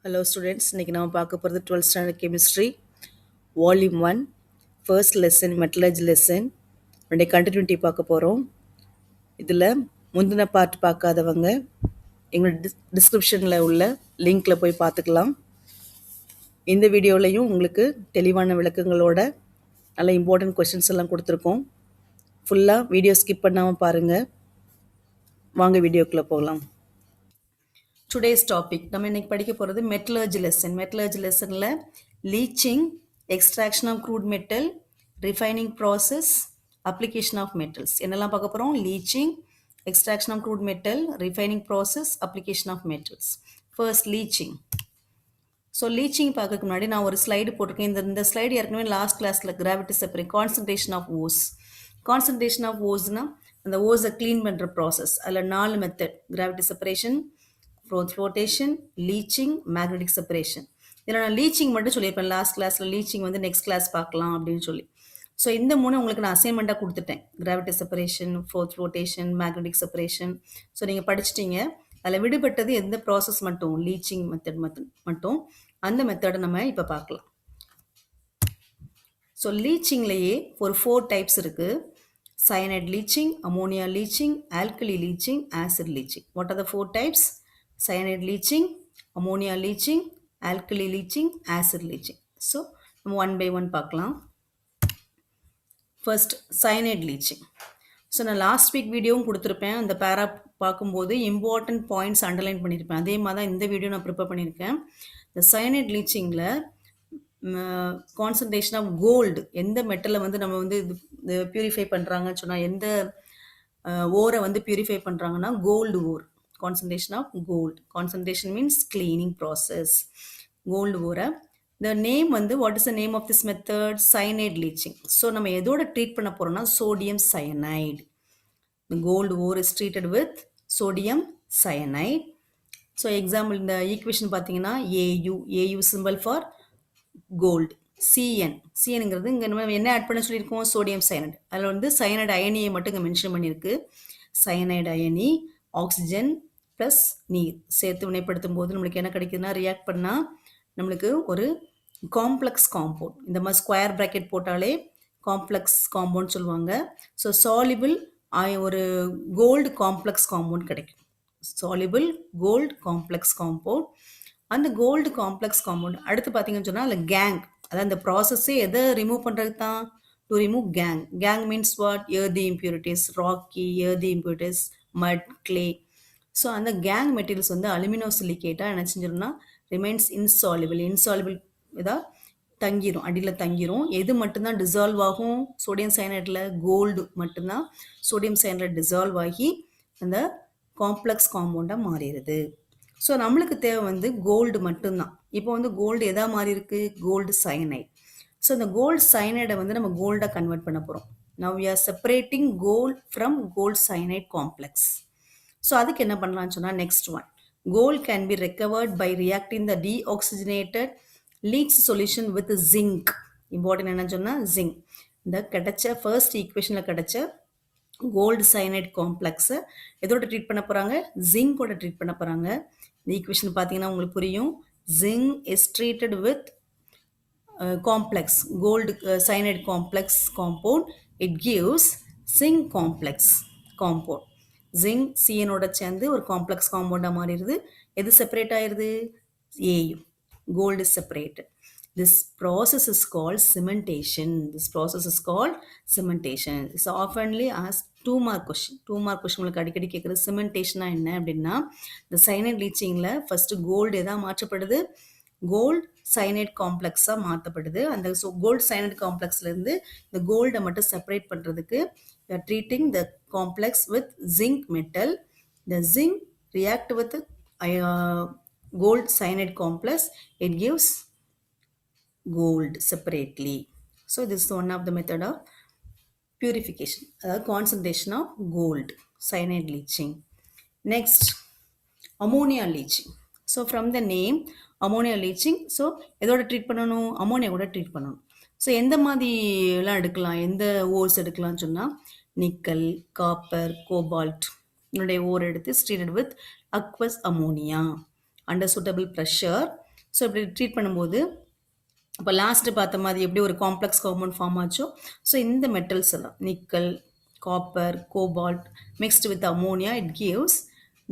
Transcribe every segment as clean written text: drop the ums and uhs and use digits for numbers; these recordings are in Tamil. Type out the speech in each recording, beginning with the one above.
Hello students, இன்னைக்கு நாம பார்க்க போகிறது 12th standard chemistry volume 1 first lesson metallurgy lesson உடைய continuity பார்க்க போகிறோம். இதில் முந்தின பார்ட் பார்க்காதவங்க எங்களோட டிஸ்கிரிப்ஷனில் உள்ள லிங்க்கில் போய் பார்த்துக்கலாம். இந்த வீடியோலையும் உங்களுக்கு தெளிவான விளக்கங்களோட நல்ல இம்பார்ட்டன்ட் கொஷின்ஸ் எல்லாம் கொடுத்துருக்கோம். ஃபுல்லாக வீடியோ ஸ்கிப் பண்ணாமல் பாருங்கள். வாங்க வீடியோக்குள்ளே போகலாம். டுடேஸ் டாபிக் நம்ம இன்னைக்கு படிக்க போகிறது மெட்டலர்ஜி லெசன். மெட்டலர்ஜி லெசனில் leaching, extraction of crude metal, refining process, application of metals என்னெல்லாம் பார்க்க போகிறோம். Leaching, extraction of crude metal, refining process, application of metals. First leaching. So leaching பார்க்கறதுக்கு முன்னாடி நான் ஒரு ஸ்லைடு போட்டிருக்கேன். இந்த ஸ்லைடு ஏற்கனவே லாஸ்ட் கிளாஸில் gravity separate concentration of ores. Concentration of ஓஸ்னால் அந்த ஓஸை க்ளீன் பண்ணுற ப்ராசஸ். அதில் 4 method: gravity separation, flotation, leaching, magnetic separation. இதில் நான் லீச்சிங் மட்டும் சொல்லியிருப்பேன் லாஸ்ட் கிளாஸில். லீச்சிங் வந்து நெக்ஸ்ட் கிளாஸ் பார்க்கலாம் அப்படின்னு சொல்லி. ஸோ இந்த 3 உங்களுக்கு நான் அசைன்மெண்ட்டாக கொடுத்துட்டேன். Gravity separation, flotation, magnetic separation. So நீங்கள் படிச்சிட்டிங்க. அதில் விடுபட்டது எந்த ப்ராசஸ் மட்டும், லீச்சிங் மெத்தட் மட்டும். அந்த மெத்தடை நம்ம இப்போ பார்க்கலாம். ஸோ லீச்சிங்லேயே ஒரு 4 டைப்ஸ் இருக்குது. cyanide leaching, ammonia leaching, alkali leaching, acid leaching. What are the 4 types? Cyanide leaching, ammonia leaching, alkali leaching, acid leaching. So நம்ம ஒன் பை ஒன் பார்க்கலாம். First cyanide leaching. ஸோ நான் லாஸ்ட் வீக் வீடியோவும் கொடுத்துருப்பேன். அந்த பேரா பார்க்கும்போது இம்பார்ட்டன்ட் பாயிண்ட்ஸ் அண்டர்லைன் பண்ணியிருப்பேன். அதே மாதிரி தான் இந்த வீடியோ நான் ப்ரிப்பேர் பண்ணியிருக்கேன். இந்த cyanide leachingல கான்சன்ட்ரேஷன் ஆஃப் கோல்டு, எந்த மெட்டலை வந்து நம்ம வந்து இது பியூரிஃபை பண்ணுறாங்கன்னு சொன்னால், எந்த ஓரை வந்து பியூரிஃபை பண்ணுறாங்கன்னா gold ore. Concentration of gold. Concentration means cleaning process. Gold ஓரை. இந்த நேம் வந்து what is the name of this method? Cyanide leaching. So நம்ம எதோட ட்ரீட் பண்ண போகிறோம்னா sodium cyanide. The gold ore is treated with sodium cyanide. So example இந்த ஈக்குவேஷன் பார்த்தீங்கன்னா AU சிம்பிள் ஃபார் கோல்டு. சிஎன்ங்கிறது இங்கே நம்ம என்ன ஆட் பண்ண சொல்லியிருக்கோம்? Sodium cyanide. அதில் வந்து சயனைடு அயனியை மட்டும் இங்கே மென்ஷன் பண்ணியிருக்கு. சயனைடு அயனி, ஆக்சிஜன் ப்ளஸ் நீர் சேர்த்து வினைப்படுத்தும் போது நம்மளுக்கு என்ன கிடைக்குதுன்னா, ரியாக்ட் பண்ணால் நம்மளுக்கு ஒரு காம்ப்ளெக்ஸ் காம்பவுண்ட். இந்த மாதிரி ஸ்கொயர் ப்ராக்கெட் போட்டாலே காம்ப்ளெக்ஸ் காம்பவுண்ட் சொல்லுவாங்க. ஸோ சாலிபிள் ஒரு கோல்டு காம்ப்ளெக்ஸ் காம்பவுண்ட் கிடைக்கும். Soluble gold complex compound. அந்த கோல்டு காம்ப்ளெக்ஸ் காம்பவுண்ட் அடுத்து பார்த்தீங்கன்னு சொன்னால் அதில் கேங், அதாவது அந்த ப்ராசஸே எதை ரிமூவ் பண்ணுறது தான்? To remove gangue. Gangue means what? Earthy impurities, rocky, earthy impurities, mud, clay. So அந்த கேங் மெட்டீரியல்ஸ் வந்து அலுமினோ சிலிகேட்டாக என்ன செஞ்சிடும்னா ரிமைன்ஸ் இன்சாலிபிள் இதாக தங்கிரும், அடியில் தங்கிரும். எது மட்டும்தான் டிசால்வ் ஆகும்? சோடியம் சயனைடில் கோல்டு மட்டும்தான் சோடியம் சயனைடில் டிசால்வ் ஆகி அந்த காம்ப்ளெக்ஸ் காம்பவுண்டாக மாறிடுது. ஸோ நம்மளுக்கு தேவை வந்து கோல்டு மட்டும்தான். இப்போ வந்து கோல்டு எதா மாறி இருக்கு? Gold cyanide. ஸோ இந்த கோல்டு சயனைடை வந்து நம்ம கோல்டாக கன்வெர்ட் பண்ண போகிறோம். Now we are separating gold from gold cyanide complex. So அதுக்கு என்ன பண்ணலாம்னு சொன்னால், next one, gold can be recovered by reacting the deoxygenated leach solution with zinc. Important என்னன்னு சொன்னால் ஜிங்க். இந்த கிடைச்ச ஃபர்ஸ்ட் ஈக்குவேஷனில் கிடைச்ச கோல்டு சயனைட் காம்ப்ளெக்ஸை எதோட ட்ரீட் பண்ண போகிறாங்க? ஜிங்கோட ட்ரீட் பண்ண போகிறாங்க. இந்த ஈக்குவேஷன் பார்த்தீங்கன்னா உங்களுக்கு புரியும். Zinc is treated with complex gold cyanide complex compound. It gives zinc complex compound. Zinc சிஎனோட சேர்ந்து ஒரு காம்ப்ளெக்ஸ் காம்பவுண்டாக மாறிடுது. எது செப்பரேட் ஆயிடுது? A U. Gold is separated. This process is called cementation. It's oftenly asked 2 mark question. 2 mark question உங்களுக்கு அடிக்கடி கேட்குறது சிமெண்டேஷனா என்ன அப்படின்னா, இந்த சைனைட் லீச்சிங்கில் ஃபர்ஸ்ட் கோல்டு எதா மாற்றப்படுது? Gold cyanide காம்ப்ளெக்ஸாக மாற்றப்படுது. அந்த கோல்டு சைனைட் காம்ப்ளெக்ஸ்லேருந்து இந்த கோல்டை மட்டும் செப்பரேட் பண்ணுறதுக்கு treating the complex with zinc metal. The zinc react with gold cyanide complex, it gives gold separately. So this is one of the method of purification, concentration of gold, cyanide leaching. Next, ammonia leaching. So from the name ammonia leaching, so எதோட ட்ரீட் பண்ணணும்? அமோனியாவோட ட்ரீட் பண்ணணும். ஸோ எந்த மாதிரிலாம் எடுக்கலாம், எந்த ஓர்ஸ் எடுக்கலாம்னு சொன்னால், நிக்கல், காப்பர், கோபால்ட் ஓர் எடுத்து treated with aqueous ammonia under suitable pressure. So இப்படி ட்ரீட் பண்ணும்போது இப்போ லாஸ்ட்டு பார்த்த மாதிரி எப்படி ஒரு காம்ப்ளெக்ஸ் காம்பவுண்ட் ஃபார்ம் ஆச்சோ, ஸோ இந்த மெட்டல்ஸ் எல்லாம் nickel, copper, cobalt mixed with ammonia it gives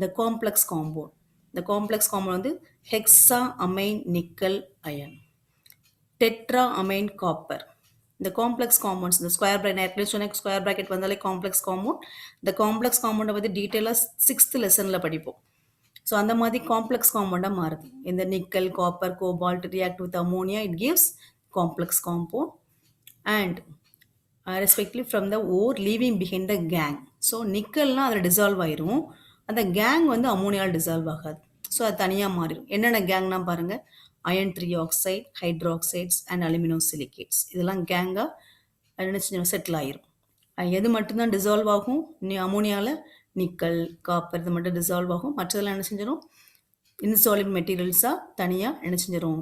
the complex compound. இந்த காம்ப்ளெக்ஸ் காம்பவுண்ட் வந்து hexa amine nickel ion, tetra amine copper. இந்த காம்ப்ளெக்ஸ் காம்பவுண்ட்ஸ், இந்த ஸ்கொயர் பிராக்கெட் ஏற்கனவே சொன்ன ஸ்கொயர் பிராக்கெட் வந்தாலே காம்ப்ளெக்ஸ் காம்பவுண்ட். இந்த காம்ப்ளெக்ஸ் காம்பவுண்டை பற்றி டீட்டெயிலாக 6th லெசனில் படிப்போம். ஸோ அந்த மாதிரி காம்ப்ளெக்ஸ் காம்பவுண்டாக மாறுது. இந்த nickel, copper, cobalt react with ammonia it gives complex compound and respectively from the ore leaving behind the gangue. So நிக்கல்னால் அதில் டிசால்வ் ஆயிரும், அந்த கேங் வந்து அமோனியாவில் டிசால்வ் ஆகாது. ஸோ அது தனியாக மாறிடும். என்னென்ன கேங்னா பாருங்கள், அயன் 3 ஆக்சைடு, ஹைட்ராக்சைட்ஸ் அண்ட் அலுமினோசிலிகேட்ஸ். இதெல்லாம் கேங்காக என்ன செஞ்சோம் செட்டில் ஆயிரும். எது மட்டும்தான் டிசால்வ் ஆகும் அமோனியாவில், நிக்கல், காப்பர் இது மட்டும் டிசால்வ் ஆகும். மற்றதெல்லாம் என்ன செஞ்சிடும் இன்சாலிபிள் மெட்டீரியல்ஸாக தனியாக என்ன செஞ்சிடும்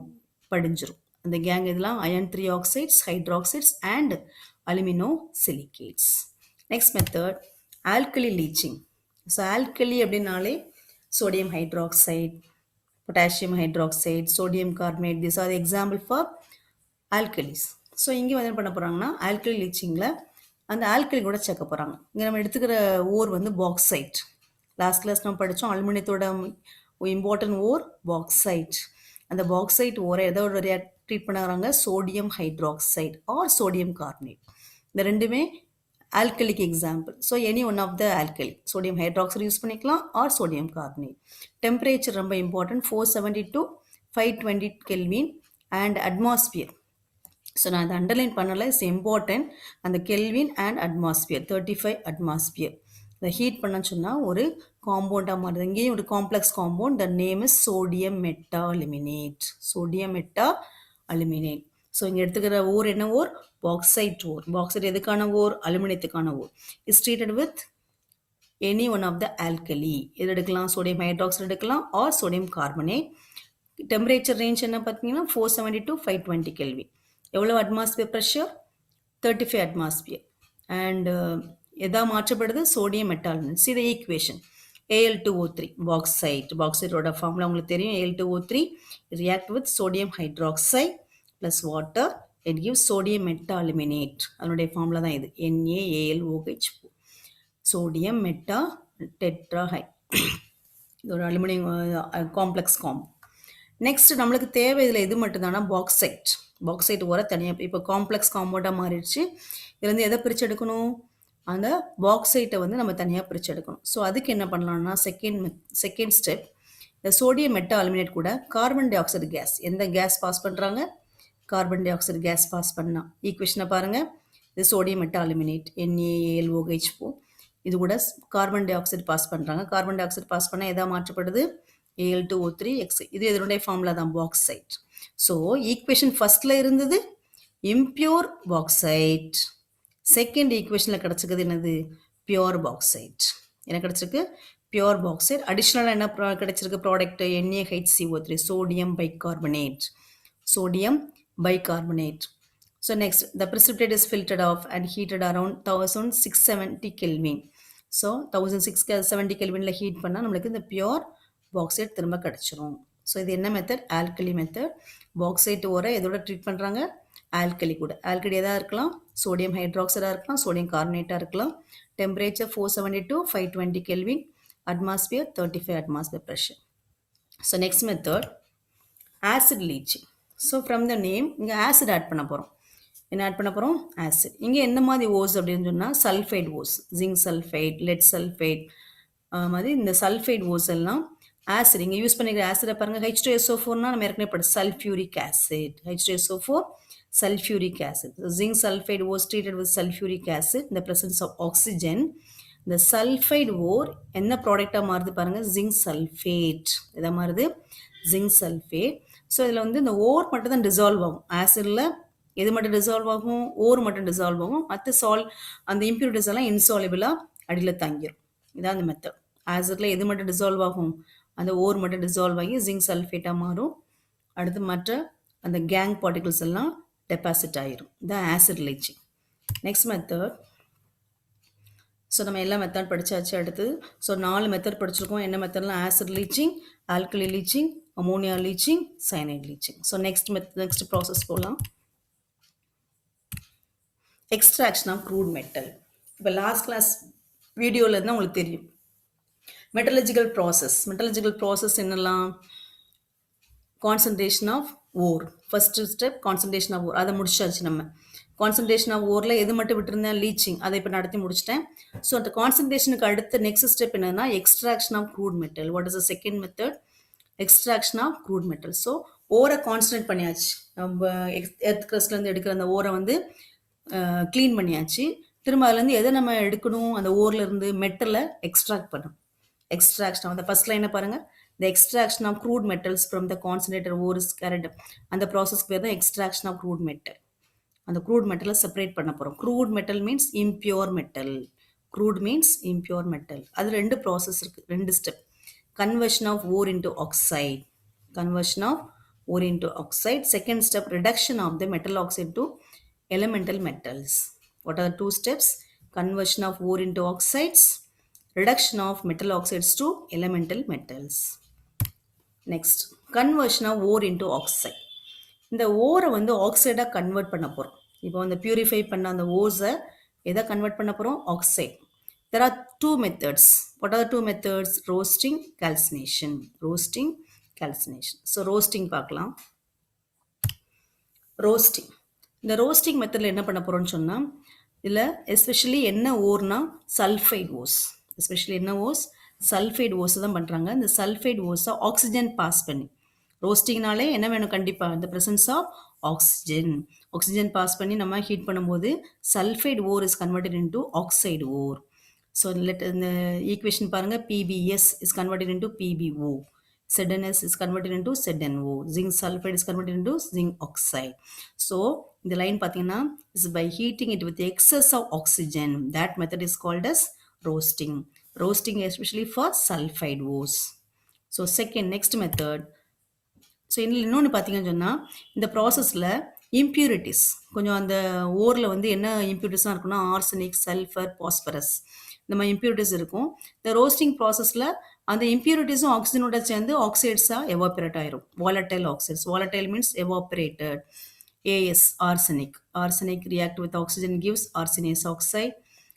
படிஞ்சிரும். அந்த கேங் இதெல்லாம் iron 3 oxides, hydroxides and aluminosilicates. Next method alkali leaching. So alkali அப்படின்னாலே sodium hydroxide, potassium hydroxide, sodium carbonate, these are the example for alkalis. So இங்கே வந்து என்ன பண்ண போகிறாங்கன்னா ஆல்கலி லீச்சிங்கில் அந்த ஆல்கலி கூட சேர்க்க போகிறாங்க. இங்கே நம்ம எடுத்துக்கிற ஓர் வந்து பாக்சைட். லாஸ்ட் கிளாஸ் நம்ம படித்தோம் அலுமினியத்தோட இம்பார்ட்டன்ட் ஓர் பாக்சைட். அந்த பாக்சைட் ஓரை எதோட ட்ரீட் பண்ணுறாங்க, sodium hydroxide or sodium carbonate. இந்த ரெண்டுமே alkalic example. So any one of the alkali, sodium hydroxide use பண்ணிக்கலாம் ஆர் சோடியம் கார்பனேட். டெம்பரேச்சர் ரொம்ப important, 470 to 520 kelvin and atmosphere. So நான் அதை அண்டர்லைன் பண்ணலை, இட்ஸ் இம்பார்ட்டன்ட். அந்த கெல்வின் அண்ட் அட்மாஸ்பியர் 35 அட்மாஸ்பியர் இதை ஹீட் பண்ணன்னு சொன்னால் ஒரு காம்பவுண்டாக மாறுது. இங்கேயும் ஒரு complex compound, the name is sodium meta aluminate. Sodium meta aluminate. So இங்கே எடுத்துக்கிற ஓர் என்ன ஓர், பாக்சைட் ஓர். பாக்சைட் எதுக்கான ஓர், அலுமினியத்துக்கான ore. Is treated with any one of the alkali. எது எடுக்கலாம், சோடியம் ஹைட்ராக்சைடு எடுக்கலாம் or sodium carbonate. Temperature range என்ன பார்த்தீங்கன்னா 470 to 520 கெல்வின். எவ்வளோ அட்மாஸ்பியர் ப்ரெஷர், 35 அட்மாஸ்பியர். அண்ட் எதா மாற்றப்படுது, sodium metaaluminate. See the equation Al2O3 bauxite. பாக்சைட்டோட ஃபார்முலா உங்களுக்கு தெரியும், Al2O3 react with sodium hydroxide plus water, it gives sodium meta aluminate. அதனுடைய ஃபார்முலா தான் இது, NaAlOH. சோடியம் மெட்டா டெட்ராஹை, இது ஒரு அலுமினியம் காம்ப்ளெக்ஸ் காம்பவுண்ட். நெக்ஸ்ட் நம்மளுக்கு தேவை இதில் எது மட்டும்தானா, பாக்சைட். பாக்சைட் ஓர தனியாக இப்போ காம்ப்ளெக்ஸ் காம்பவுண்டாக மாறிடுச்சு. இதுல இருந்து எதை பிரித்து எடுக்கணும், அந்த பாக்சைட்டை வந்து நம்ம தனியாக பிரித்து எடுக்கணும். ஸோ அதுக்கு என்ன பண்ணலாம்னா செகண்ட் ஸ்டெப், இந்த சோடியம் மெட்டா அலுமினேட் கூட கார்பன் டை ஆக்சைடு கேஸ், எந்த கேஸ் பாஸ் பண்ணுறாங்க, carbon dioxide gas pass பண்ணால். ஈக்குவேஷனை பாருங்கள், இது சோடியம் மெட்டா அலுமினேட் NaAlOH4. இது கூட கார்பன் டை ஆக்சைடு பாஸ் பண்ணுறாங்க. கார்பன் டை ஆக்சைடு பாஸ் பண்ணால் எதாவது மாற்றப்படுது, Al2O3X. இது இதனுடைய ஃபார்முலா தான் பாக்சைட். ஸோ ஈக்குவேஷன் ஃபர்ஸ்ட்ல இருந்தது இம்பியூர் பாக்சைட், செகண்ட் ஈக்குவேஷனில் கிடச்சிக்கிறது என்னது, பியோர் பாக்சைட். என்ன கிடச்சிருக்கு, பியோர் பாக்சைட். அடிஷ்னலாக என்ன கிடச்சிருக்கு product, NaHCO3 sodium bicarbonate. Sodium bicarbonate. So next, the precipitate is filtered off and heated around 1670 Kelvin. So 1670 Kelvinல heat பண்ணால் நம்மளுக்கு இந்த பியோர் பாக்சைட் திரும்ப கிடச்சிரும். ஸோ இது என்ன மெத்தட், ஆல்கலி மெத்தட். பாக்சைட் ஓர எதோட ட்ரீட் பண்ணுறாங்க, ஆல்கலி கூட. ஆல்கலி எதாக இருக்கலாம், சோடியம் ஹைட்ராக்சைடாக இருக்கலாம், சோடியம் கார்பனேட்டாக இருக்கலாம். Temperature 470 to 520 Kelvin, atmosphere 35 atmosphere pressure. So next method acid leaching. So from the name இங்கே ஆசிட் ஆட் பண்ண போகிறோம். என்ன ஆட் பண்ண போகிறோம், ஆசிட். இங்கே என்ன மாதிரி ஓஸ் அப்படின்னு சொன்னால் sulphide hose, zinc sulphide, let sulphide மாதிரி இந்த சல்ஃபைட் ஓஸ் எல்லாம் ஆசிட். இங்கே யூஸ் பண்ணிக்கிற ஆசிடை பாருங்கள், H2SO4னா நம்ம ஏற்கனவே படி sulphuric acid, H2SO4 sulfuric acid. So, zinc sulfide was treated with sulfuric acid in the presence of oxygen. இந்த சல்ஃபைடு ஓர் என்ன ப்ராடக்டாக மாறுது பாருங்கள், ஜிங்க் சல்ஃபேட். இதை மாறுது ஜிங்க் சல்ஃபேட். ஸோ இதில் வந்து இந்த ஓர் மட்டும் தான் டிசால்வ் ஆகும். ஆசிடில் எது மட்டும் டிசால்வ் ஆகும், ஓர் மட்டும் டிசால்வ் ஆகும். மற்ற அந்த இம்ப்யூரிட்டிஸ் எல்லாம் இன்சாலிபிளாக அடியில் தங்கிடும். இதான் அந்த மெத்தட். ஆசிடில் எது மட்டும் டிசால்வ் ஆகும், அந்த ஓர் மட்டும் டிசால்வ் ஆகி ஜிங்க் சல்ஃபேட்டாக மாறும். அடுத்து மற்ற அந்த கேங் பார்ட்டிகல்ஸ் எல்லாம் டெபாசிட் ஆயிரும். இதான் acid leaching. Next method. So நம்ம எல்லா மெத்தட் படித்தாச்சு. அடுத்து ஸோ 4 மெத்தட் படிச்சிருக்கோம். என்ன மெத்தட்லாம், acid leaching, alkali leaching, ammonia leaching, cyanide leaching. So next process போலாம். Extraction of crude metal. இப்போ லாஸ்ட் கிளாஸ் வீடியோவில் இருந்தால் உங்களுக்கு தெரியும் மெட்டலர்ஜிக்கல் ப்ராசஸ் என்னெல்லாம் concentration of ore first step concentration of ore அதை முடிச்சாச்சு நம்ம கான்சன்ட்ரேஷன் ஆஃப் ஓரில் எது மட்டும் விட்டுருந்தேன் லீச்சிங் அதை இப்போ நடத்தி முடிச்சிட்டேன் ஸோ அந்த கான்சன்ட்ரேஷனுக்கு அடுத்த நெக்ஸ்ட் ஸ்டெப் என்னன்னா extraction of crude metal what is the second method extraction of crude metal so ஓரை கான்சன்ட்ரேட் பண்ணியாச்சு நம்ம எர்த் கிரஸ்ட்லேருந்து எடுக்கிற அந்த ஓரை வந்து க்ளீன் பண்ணியாச்சு திரும்ப அதுலேருந்து எதை நம்ம எடுக்கணும் அந்த ஓர்லேருந்து மெட்டலை எக்ஸ்ட்ராக்ட் பண்ணணும் எக்ஸ்ட்ராக்ஷன் அந்த ஃபர்ஸ்ட் லைனை பாருங்கள் the extraction of crude metals from the concentrated ore is carried அந்த ப்ராசஸ்க்கு பேர் தான் extraction of crude metal அந்த crude metal செப்பரேட் பண்ண போகிறோம் crude metal means impure metal crude means impure metal அது ரெண்டு ப்ராசஸ் இருக்குது ரெண்டு step conversion of ore into oxide second step reduction of the metal oxide to elemental metals what are the two steps conversion of ore into oxides reduction of metal oxides to elemental metals next conversion of ore into oxide இந்த ஓரை வந்து ஆக்சைடாக கன்வெர்ட் பண்ண போகிறோம் இப்போ வந்து பியூரிஃபை பண்ண அந்த ஓர்ஸை எதை கன்வெர்ட் பண்ண போகிறோம் oxide there are two methods what are two methods roasting calcination so roasting பார்க்கலாம் இந்த ரோஸ்டிங் மெத்தடில் என்ன பண்ண போகிறோம்னு சொன்னால் இதில் எஸ்பெஷலி என்ன ஓர்னா சல்ஃபைட் ஓர்ஸ் சல்ஃபைட் ஓஸை தான் பண்ணுறாங்க இந்த சல்ஃபைட் ஓஸை ஆக்சிஜன் பாஸ் பண்ணி ரோஸ்டிங்னாலே என்ன வேணும் கண்டிப்பாக இந்த ப்ரெசன்ஸ் ஆஃப் ஆக்சிஜன் பாஸ் பண்ணி நம்ம ஹீட் பண்ணும்போது sulphide ore is converted into oxide ore so இந்த ஈக்குவேஷன் பாருங்கள் PbS is converted into PbO ZnS is converted into ZnO zinc sulfide is converted into zinc oxide so இந்த லைன் பார்த்தீங்கன்னா is by heating it with excess of oxygen that method is called as roasting especially for sulfide ores so next method so இன்னொன்று பார்த்தீங்கன்னு சொன்னால் இந்த ப்ராசஸில் இம்ப்யூரிட்டிஸ் கொஞ்சம் அந்த ஓரில் வந்து என்ன இம்ப்யூரிட்டிஸ்லாம் இருக்குன்னா ஆர்சனிக் சல்ஃபர் பாஸ்பரஸ் இந்த மாதிரி இம்ப்யூரிட்டிஸ் இருக்கும் இந்த ரோஸ்டிங் ப்ராசஸில் அந்த இம்ப்யூரிட்டிஸும் ஆக்சிஜனோட சேர்ந்து ஆக்சைட்ஸாக எவாபரேட் ஆயிரும் volatile means evaporated AS arsenic react with oxygen gives arsenous oxide